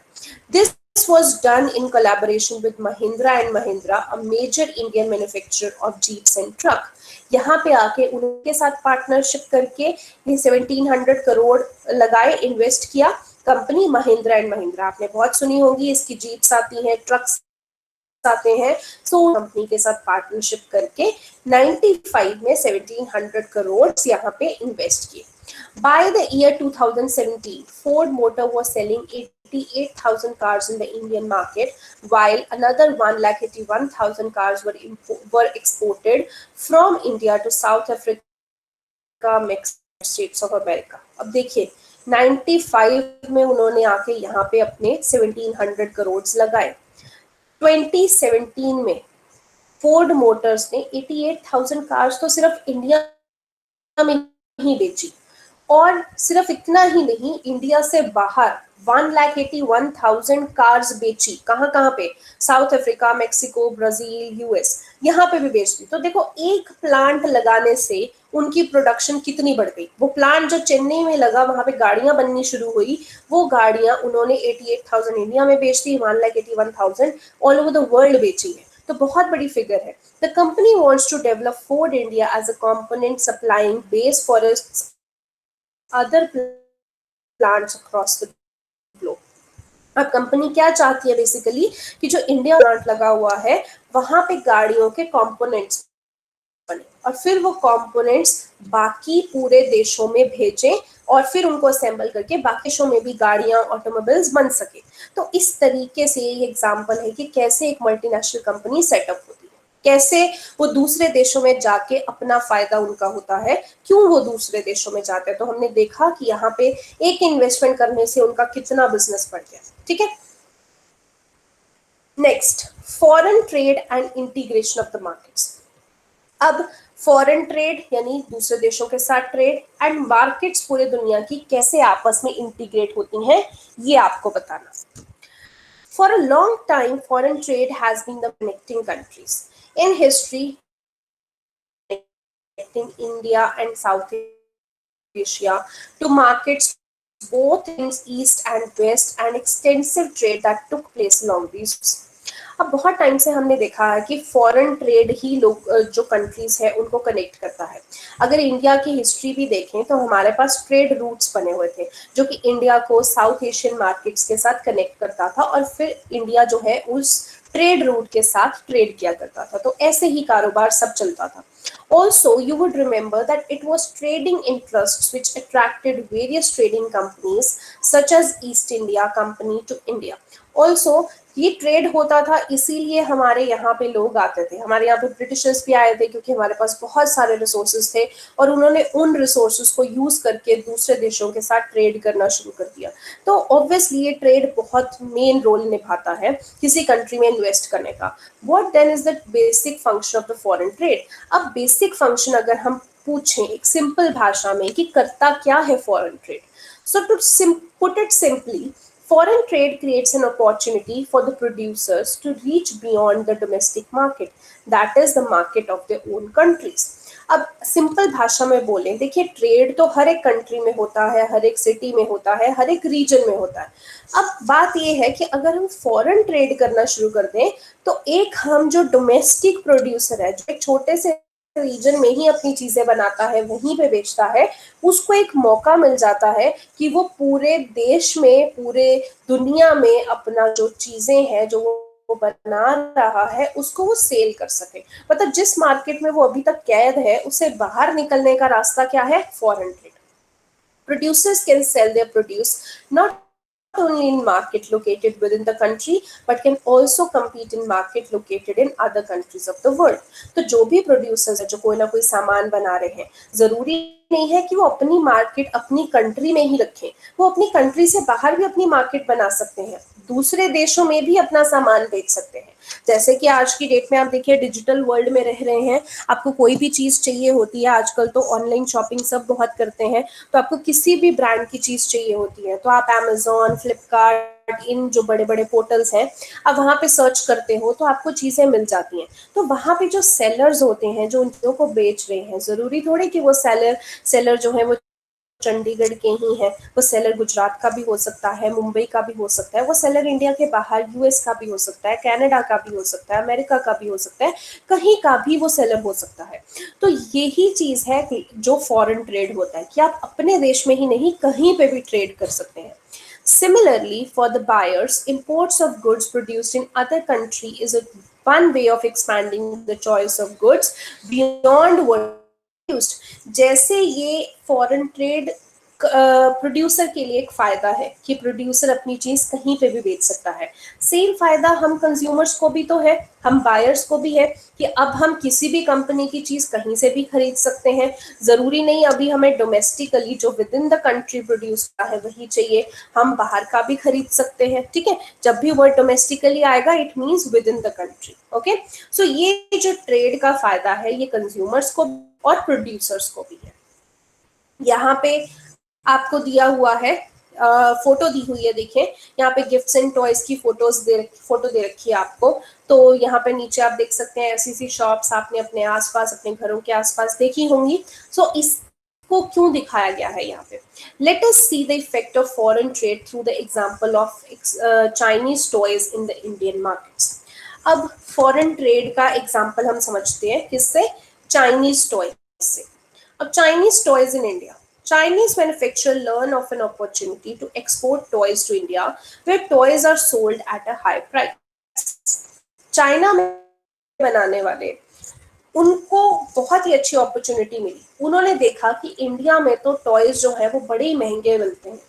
This was done in collaboration with Mahindra and Mahindra, a major Indian manufacturer of jeeps and truck. यहाँ पे आके उनके साथ पार्टनरशिप करके ये 1700 करोड़ लगाए, इन्वेस्ट किया कंपनी महिंद्रा एंड महिंद्रा। आपने बहुत सुनी होगी, इसकी जीप्स आती हैं, ट्रक्स आते हैं, सो कंपनी के साथ पार्टनरशिप करके 95 में 1700 करोड़ यहाँ पे इन्वेस्ट किए। By the year 2017, Ford Motor was selling 88,000 cars in the Indian market, while another 181,000 cars were exported from India to South Africa, Mexico, States of America. अब देखिए 95 में उन्होंने आके यहाँ पे अपने 1700 करोड़ लगाए। 2017 में फोर्ड मोटर्स ने 88,000 कार्स तो सिर्फ इंडिया में ही बेची, और सिर्फ इतना ही नहीं, इंडिया से बाहर 1,81,000 कार्स बेची। कहाँ कहाँ पे? South Africa, Mexico, Brazil, US, यहाँ पे भी बेच दी। तो देखो एक प्लांट लगाने से उनकी प्रोडक्शन कितनी बढ़ गई। वो प्लांट जो चेन्नई में लगा, वहां पे गाड़ियां बननी शुरू हुई, वो गाड़ियां उन्होंने 88,000 इंडिया में बेच दी, 1,81,000 ऑल ओवर द वर्ल्ड बेची है। तो बहुत बड़ी फिगर है। The company wants to develop Ford India as a component supplying base for other plants across the globe. अब कंपनी क्या चाहती है बेसिकली कि जो इंडिया प्लांट लगा हुआ है वहां पे गाड़ियों के कंपोनेंट्स बने, और फिर वो कंपोनेंट्स बाकी पूरे देशों में भेजें, और फिर उनको असेंबल करके बाकी देशों में भी गाड़ियां, ऑटोमोबाइल्स बन सके। तो इस तरीके से ये एग्जांपल है कि कैसे एक मल्टीनेशनल कंपनी सेटअप होती है, कैसे वो दूसरे देशों में जाके अपना फायदा उनका होता है। क्यों वो दूसरे देशों में जाते हैं? तो हमने देखा कि यहाँ पे एक इन्वेस्टमेंट करने से उनका कितना बिजनेस बढ़ गया। ठीक है, next, foreign trade and integration of the markets. अब फॉरेन ट्रेड यानी दूसरे देशों के साथ ट्रेड, एंड मार्केट्स पूरे दुनिया की कैसे आपस में इंटीग्रेट होती हैं, ये आपको बताना। For a long time foreign trade has been the connecting countries in history, connecting India and South Asia to markets both in East and West, and extensive trade that took place along these routes. अब बहुत time से हमने देखा है कि foreign trade ही लोग जो countries है उनको कनेक्ट करता है। अगर इंडिया की हिस्ट्री भी देखें तो हमारे पास ट्रेड रूट्स बने हुए थे जो कि इंडिया को साउथ एशियन मार्केट्स के साथ कनेक्ट करता था और फिर इंडिया जो है उस ट्रेड रूट के साथ ट्रेड किया करता था, तो ऐसे ही कारोबार सब चलता था। Also, you would remember that it was trading interests which attracted various trading companies such as East India Company to India. Also, ये ट्रेड होता था इसीलिए हमारे यहाँ पे लोग आते थे, हमारे यहाँ पे ब्रिटिशर्स भी आए थे क्योंकि हमारे पास बहुत सारे रिसोर्सेज थे और उन्होंने उन रिसोर्सेज को यूज करके दूसरे देशों के साथ ट्रेड करना शुरू कर दिया। तो ऑब्वियसली ये ट्रेड बहुत मेन रोल निभाता है किसी कंट्री में इन्वेस्ट करने का। What then is the basic function of the foreign trade? अब बेसिक फंक्शन अगर हम पूछें एक सिंपल भाषा में कि करता क्या है foreign trade, so to put it simply, foreign trade creates an opportunity for the producers to reach beyond the domestic market, that is the market of their own countries. अब सिंपल भाषा में बोलें, देखिए ट्रेड तो हर एक country में होता है, हर एक सिटी में होता है, हर एक रीजन में होता है। अब बात ये है कि अगर हम फॉरेन ट्रेड करना शुरू कर दें तो एक हम जो डोमेस्टिक प्रोड्यूसर है, जो एक छोटे से रीजन में ही अपनी चीजें बनाता है, वहीं पे बेचता है, उसको एक मौका मिल जाता है कि वो पूरे देश में, पूरे दुनिया में अपना जो चीजें हैं जो वो बना रहा है उसको वो सेल कर सके। मतलब जिस मार्केट में वो अभी तक कैद है उसे बाहर निकलने का रास्ता क्या है? Foreign trade. Producers can sell their produce not only in market located within the country but can also compete in market located in other countries of the world. तो जो भी प्रोड्यूसर्स है जो कोई ना कोई सामान बना रहे हैं, जरूरी नहीं है कि वो अपनी मार्केट अपनी कंट्री में ही रखें, वो अपनी कंट्री से बाहर भी अपनी मार्केट बना सकते हैं, दूसरे देशों में भी अपना सामान बेच सकते हैं। जैसे कि आज की डेट में आप देखिए डिजिटल वर्ल्ड में रह रहे हैं, आपको कोई भी चीज चाहिए होती है, आजकल तो ऑनलाइन शॉपिंग सब बहुत करते हैं, तो आपको किसी भी ब्रांड की चीज चाहिए होती है तो आप Amazon, फ्लिपकार्ट, इन जो बड़े बड़े पोर्टल्स हैं, आप वहां पे सर्च करते हो तो आपको चीजें मिल जाती हैं। तो वहां पे जो सेलर्स होते हैं जो उन चीजों को बेच रहे हैं, जरूरी थोड़ी कि वो सेलर जो है वो चंडीगढ़ के ही हैं, वो सेलर गुजरात का भी हो सकता है, मुंबई का भी हो सकता है, वो सेलर इंडिया के बाहर यूएस का भी हो सकता है, कनाडा का भी हो सकता है, अमेरिका का भी हो सकता है, कहीं का भी वो सेलर हो सकता है। तो यही चीज है कि जो फॉरेन ट्रेड होता है कि आप अपने देश में ही नहीं कहीं पे भी ट्रेड कर सकते हैं। Similarly, for the buyers, imports of goods produced in other country is a one way of expanding the choice of goods beyond what used। जैसे ये फॉरेन ट्रेड प्रोड्यूसर के लिए एक फायदा है कि प्रोड्यूसर अपनी चीज कहीं पे भी बेच सकता है, सेम फायदा हम कंज्यूमर्स को भी तो है, हम बायर्स को भी है कि अब हम किसी भी कंपनी की चीज कहीं से भी खरीद सकते हैं। जरूरी नहीं अभी हमें डोमेस्टिकली जो with in the country produce का है वही चाहिए, हम बाहर का भी खरीद सकते हैं। ठीक है, जब भी वर्ड डोमेस्टिकली आएगा it means within the country. Okay, so ये जो ट्रेड का फायदा है ये कंज्यूमर्स को और प्रोड्यूसर्स को भी है। यहाँ पे आपको दिया हुआ है, फोटो दी हुई है, देखिए यहाँ पे गिफ्ट्स एंड टॉयज की फोटो दे रखी है आपको। तो यहाँ पे नीचे आप देख सकते हैं ऐसी शॉप्स आपने अपने आसपास, अपने घरों के आसपास देखी होंगी। सो इसको क्यों दिखाया गया है यहाँ पे? Let us see the effect of foreign trade through the example of Chinese toys in the Indian markets. अब फॉरेन ट्रेड का एग्जांपल हम समझते हैं किससे? चाइनीज टॉयज से। अब Chinese toys in India, Chinese manufacturers learn of an opportunity to export toys to India, where toys are sold at a high price. China में बनाने वाले उनको बहुत ही अच्छी अपॉर्चुनिटी मिली, उन्होंने देखा कि इंडिया में तो टॉयज जो है वो बड़े ही महंगे मिलते हैं।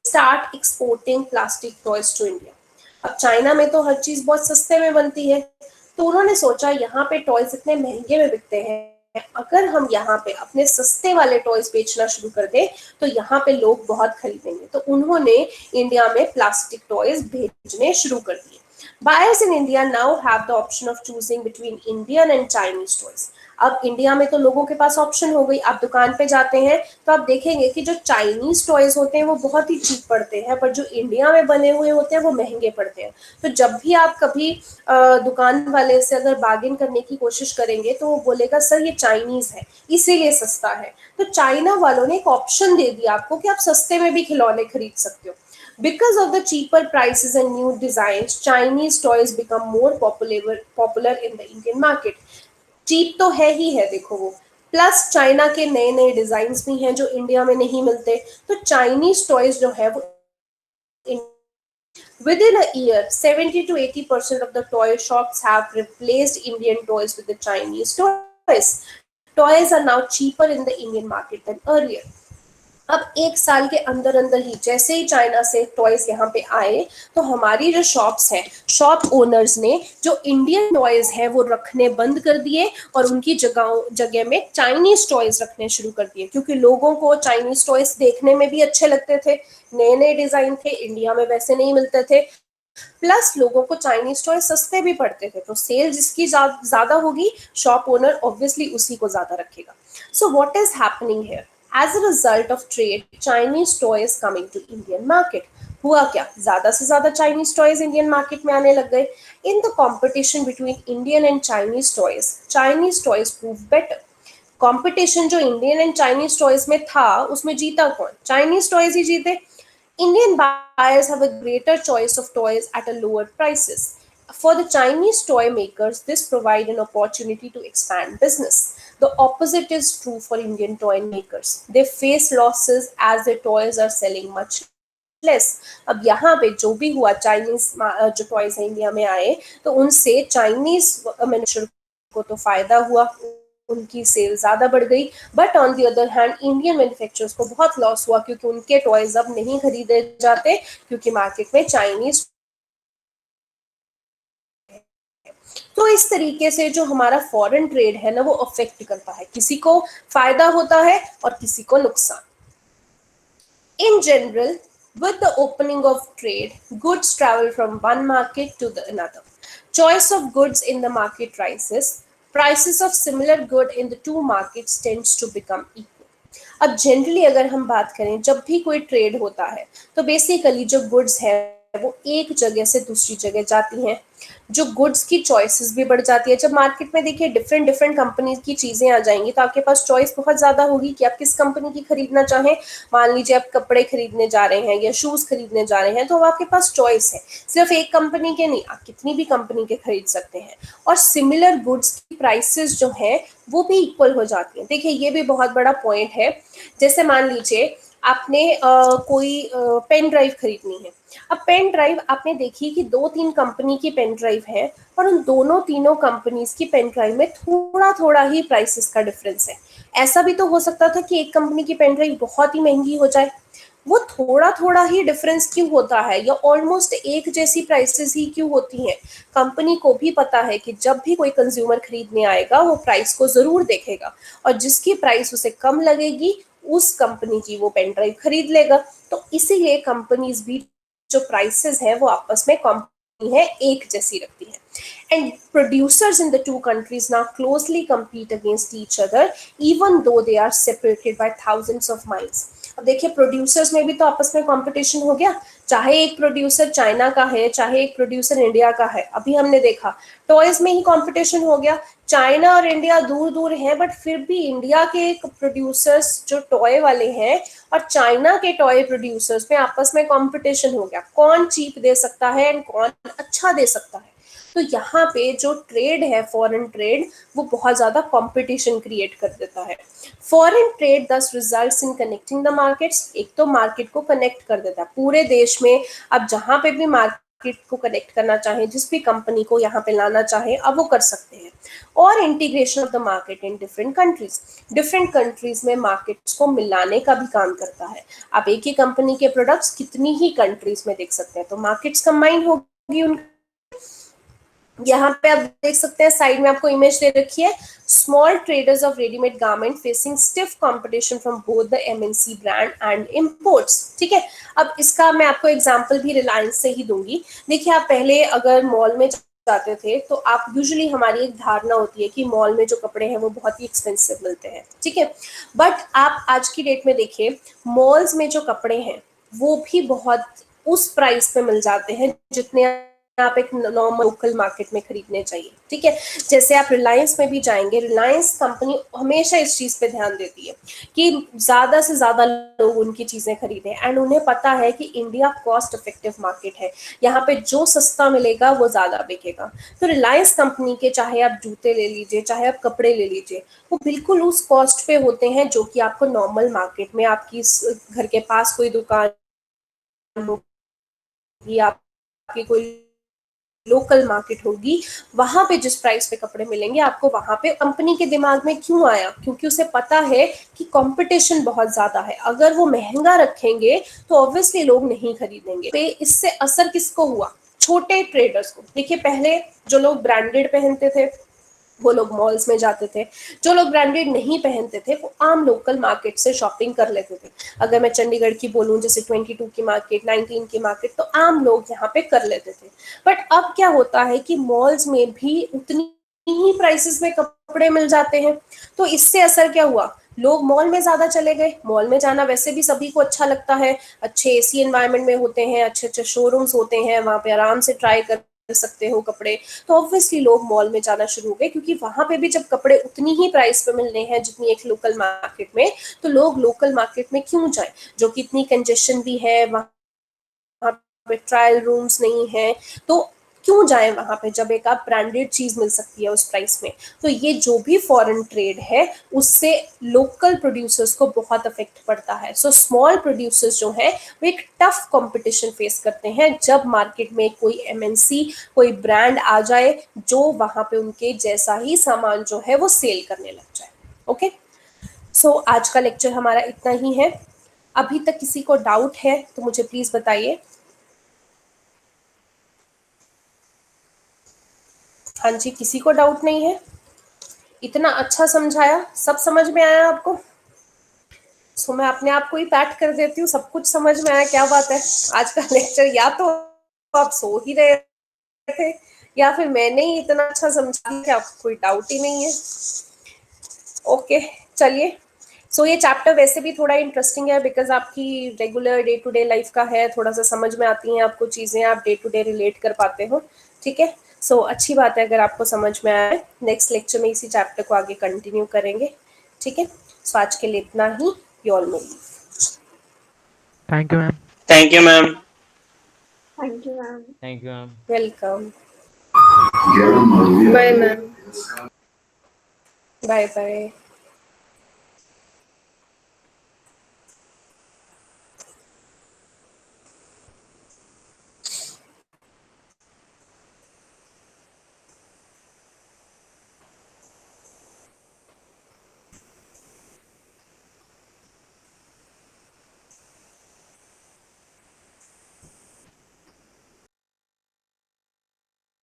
Start exporting plastic toys to India. अब चाइना में तो हर चीज बहुत सस्ते में बनती है, तो उन्होंने सोचा यहाँ पे टॉयज इतने महंगे में बिकते हैं, अगर हम यहाँ पे अपने सस्ते वाले टॉयज बेचना शुरू कर दें तो यहाँ पे लोग बहुत खरीदेंगे। तो उन्होंने इंडिया में प्लास्टिक टॉयज भेजने शुरू कर दिए। Buyers in India now have the option of choosing between Indian and Chinese toys. अब इंडिया में तो लोगों के पास ऑप्शन हो गई, आप दुकान पे जाते हैं तो आप देखेंगे कि जो चाइनीज टॉयज होते हैं वो बहुत ही चीप पड़ते हैं, पर जो इंडिया में बने हुए होते हैं वो महंगे पड़ते हैं। तो जब भी आप कभी दुकान वाले से अगर बार्गेन करने की कोशिश करेंगे तो वो बोलेगा सर ये चाइनीज है इसीलिए सस्ता है। तो चाइना वालों ने एक ऑप्शन दे दिया आपको कि आप सस्ते में भी खिलौने खरीद सकते हो। Because of the cheaper prices and new designs, Chinese toys become more popular in the Indian market. Cheap तो है ही है, देखो वो, प्लस चाइना के नए नए डिजाइन भी हैं जो इंडिया में नहीं मिलते, तो चाइनीज टॉयज जो है वो within a year 70 to 80% of the toy shops have replaced Indian toys with the Chinese toys. Toys are now cheaper in the Indian market than earlier. अब एक साल के अंदर अंदर ही जैसे ही चाइना से टॉयज यहाँ पे आए, तो हमारी जो शॉप्स हैं, शॉप ओनर्स ने जो इंडियन टॉयज है वो रखने बंद कर दिए और उनकी जगह में चाइनीज टॉयज रखने शुरू कर दिए, क्योंकि लोगों को चाइनीज टॉयज देखने में भी अच्छे लगते थे, नए नए डिजाइन थे, इंडिया में वैसे नहीं मिलते थे, प्लस लोगों को चाइनीज टॉय सस्ते भी पड़ते थे, तो सेल जिसकी ज्यादा होगी, शॉप ओनर ऑब्वियसली उसी को ज्यादा रखेगा. So what is happening here? As a result of trade, Chinese toys coming to Indian market. हुआ क्या, ज्यादा से ज्यादा चाइनीज टॉयज इंडियन मार्केट में आने लग गए. In the competition between Indian and Chinese toys prove better. Competition जो इंडियन एंड चाइनीज टॉयज में था, उसमें जीता कौन? चाइनीज टॉयज ही जीते. Indian buyers have a greater choice of toys at a lower prices. For the Chinese toy makers, this provide an opportunity to expand business. The opposite is true for Indian toy makers. They face losses as their toys are selling much less. अब यहाँ पे जो भी हुआ, Chinese जो toys है India में आए, तो उनसे चाइनीज मैन्युफैक्चरर को तो फायदा हुआ, उनकी सेल ज्यादा बढ़ गई, but on the other hand Indian manufacturers को बहुत लॉस हुआ, क्योंकि उनके टॉयज अब नहीं खरीदे जाते, क्योंकि मार्केट में चाइनीज. तो इस तरीके से जो हमारा फॉरेन ट्रेड है ना, वो अफेक्ट करता है, किसी को फायदा होता है और किसी को नुकसान. In general, with the opening of trade, goods travel from one market to the another. Choice of goods in the market rises. Prices of similar good in the two markets tends to become equal. अब generally अगर हम बात करें, जब भी कोई trade होता है, तो बेसिकली जो गुड्स है वो एक जगह से दूसरी जगह जाती हैं, जो गुड्स की चॉइसेस भी बढ़ जाती है. जब मार्केट में देखिए डिफरेंट डिफरेंट कंपनी की चीजें आ जाएंगी, तो आपके पास चॉइस बहुत ज्यादा होगी कि आप किस कंपनी की खरीदना चाहें. मान लीजिए आप कपड़े खरीदने जा रहे हैं या शूज खरीदने जा रहे हैं, तो आपके पास चॉइस है, सिर्फ एक कंपनी के नहीं, आप कितनी भी कंपनी के खरीद सकते हैं. और सिमिलर गुड्स की प्राइसेस जो है वो भी इक्वल हो जाती है. देखिए ये भी बहुत बड़ा पॉइंट है. जैसे मान लीजिए आपने कोई पेन ड्राइव खरीदनी है. अब पेन ड्राइव आपने देखी कि 2-3 कंपनी की पेन ड्राइव है, और उन दोनों तीनों कंपनीज की पेन ड्राइव में थोड़ा थोड़ा ही प्राइसेस का डिफरेंस है. ऐसा भी तो हो सकता था कि एक कंपनी की पेन ड्राइव बहुत ही महंगी हो जाए. वो थोड़ा थोड़ा ही डिफरेंस क्यों होता है, या ऑलमोस्ट एक जैसी प्राइसेस ही क्यों होती हैं? कंपनी को भी पता है कि जब भी कोई कंज्यूमर खरीदने आएगा, वो प्राइस को जरूर देखेगा, और जिसकी प्राइस उसे कम लगेगी उस कंपनी की वो पेन ड्राइव खरीद लेगा. तो इसीलिए कंपनीज भी जो प्राइसेस है वो आपस में कंपनी है एक जैसी रखती है. And producers in the two countries now closely compete against each other, even though they are separated by thousands of miles. अब देखिए प्रोड्यूसर्स में भी तो आपस में कंपटीशन हो गया, चाहे एक प्रोड्यूसर चाइना का है, चाहे एक प्रोड्यूसर इंडिया का है. अभी हमने देखा टॉयज में ही कंपटीशन हो गया. चाइना और इंडिया दूर दूर है, बट फिर भी इंडिया के प्रोड्यूसर्स जो टॉय वाले हैं और चाइना के टॉय प्रोड्यूसर्स में आपस में कंपटीशन हो गया, कौन चीप दे सकता है एंड कौन अच्छा दे सकता है. तो यहाँ पे जो ट्रेड है, फॉरेन ट्रेड, वो बहुत ज्यादा कंपटीशन क्रिएट कर देता है. फॉरेन ट्रेड दस results in connecting the markets. एक तो मार्केट को कनेक्ट कर देता है पूरे देश में. अब जहां पे भी मार्केट को कनेक्ट करना चाहे, जिस भी कंपनी को यहाँ पे लाना चाहे, अब वो कर सकते हैं. और integration of the market in different countries में मार्केट्स को मिलाने का भी काम करता है. आप एक ही कंपनी के प्रोडक्ट्स कितनी ही कंट्रीज में देख सकते हैं, तो मार्केट्स कंबाइन होगी उनकी. यहाँ पे आप देख सकते हैं, साइड में आपको इमेज दे रखी है. Small traders of readymade garment facing stiff competition from both the MNC brand and imports. ठीक है, अब इसका मैं आपको एग्जांपल भी रिलायंस से ही दूंगी. देखिए आप पहले अगर मॉल में जाते थे, तो आप यूजुअली, हमारी एक धारणा होती है कि मॉल में जो कपड़े हैं वो बहुत ही एक्सपेंसिव मिलते हैं. ठीक है, बट आप आज की डेट में देखिए मॉल्स में जो कपड़े हैं वो भी बहुत उस प्राइस पे मिल जाते हैं जितने आप एक नॉर्मल लोकल मार्केट में खरीदने चाहिए, ठीक है। जैसे आप रिलायंस में भी जाएंगे, रिलायंस कंपनी हमेशा इस चीज पे ध्यान देती है कि ज्यादा से ज्यादा लोग उनकी चीजें खरीदें, एंड उन्हें पता है कि इंडिया कॉस्ट इफेक्टिव मार्केट है, यहाँ पे जो सस्ता मिलेगा वो ज्यादा बिकेगा। तो रिलायंस कंपनी के चाहे आप जूते ले लीजिए, चाहे आप कपड़े ले लीजिए, वो बिल्कुल उस कॉस्ट पे होते हैं जो कि आपको नॉर्मल मार्केट में आपकी घर के पास कोई दुकान होगी, आपकी कोई लोकल मार्केट होगी, वहां पे जिस प्राइस पे कपड़े मिलेंगे आपको, वहां पे कंपनी के दिमाग में क्यों आया, क्योंकि उसे पता है कि कंपटीशन बहुत ज्यादा है, अगर वो महंगा रखेंगे तो ऑब्वियसली लोग नहीं खरीदेंगे। पे इससे असर किसको हुआ? छोटे ट्रेडर्स को। देखिए पहले जो लोग ब्रांडेड पहनते थे वो लोग मॉल्स में जाते थे, जो लोग ब्रांडेड नहीं पहनते थे वो आम लोकल मार्केट से शॉपिंग कर लेते थे। अगर मैं चंडीगढ़ की बोलूं, जैसे 22 की मार्केट, 19 की मार्केट, तो आम लोग यहाँ पे कर लेते थे। बट अब क्या होता है कि मॉल्स में भी उतनी ही प्राइसेस में कपड़े मिल जाते हैं। तो इससे असर क्या हुआ? लोग मॉल में ज्यादा चले गए। मॉल में जाना वैसे भी सभी को अच्छा लगता है, अच्छे एसी एनवायरनमेंट में होते हैं, अच्छे अच्छे शोरूम्स होते हैं, वहां पे आराम से ट्राई कर सकते हो कपड़े। तो ऑब्वियसली लोग मॉल में जाना शुरू हो गए, क्योंकि वहां पे भी जब कपड़े उतनी ही प्राइस पे मिल रहे हैं जितनी एक लोकल मार्केट में, तो लोग लोकल मार्केट में क्यों जाए, जो कि इतनी कंजेशन भी है, वहां पे ट्रायल रूम्स नहीं है, तो क्यों जाए वहां पे जब एक आप ब्रांडेड चीज मिल सकती है उस प्राइस में। तो ये जो भी फॉरेन ट्रेड है उससे लोकल प्रोड्यूसर्स को बहुत इफेक्ट पड़ता है। सो स्मॉल प्रोड्यूसर्स जो है वो एक टफ कंपटीशन फेस करते हैं जब मार्केट में कोई एमएनसी, कोई ब्रांड आ जाए जो वहां पे उनके जैसा ही सामान जो है वो सेल करने लग जाए। ओके, सो आज का लेक्चर हमारा इतना ही है। अभी तक किसी को डाउट है तो मुझे प्लीज बताइए। हाँ जी, किसी को डाउट नहीं है? इतना अच्छा समझाया, सब समझ में आया आपको? सो मैं अपने आप को ही पैट कर देती हूँ, सब कुछ समझ में आया, क्या बात है। आज का लेक्चर या तो आप सो ही रहे थे या फिर मैंने ही इतना अच्छा समझा दिया कि आपको कोई डाउट ही नहीं है। ओके, चलिए। सो ये चैप्टर वैसे भी थोड़ा इंटरेस्टिंग है, बिकॉज आपकी regular day to day life का है, थोड़ा सा समझ में आती हैं आपको चीज़ें, आप डे टू डे रिलेट कर पाते हो, ठीक है। सो अच्छी बात है अगर आपको समझ में आया। नेक्स्ट लेक्चर में इसी चैप्टर को आगे कंटिन्यू करेंगे, ठीक है। सो आज के लिए इतना ही। You all may leave. Thank you, ma'am. Thank you, ma'am. Thank you, ma'am. Thank you, ma'am. Welcome. Bye ma'am. Bye bye.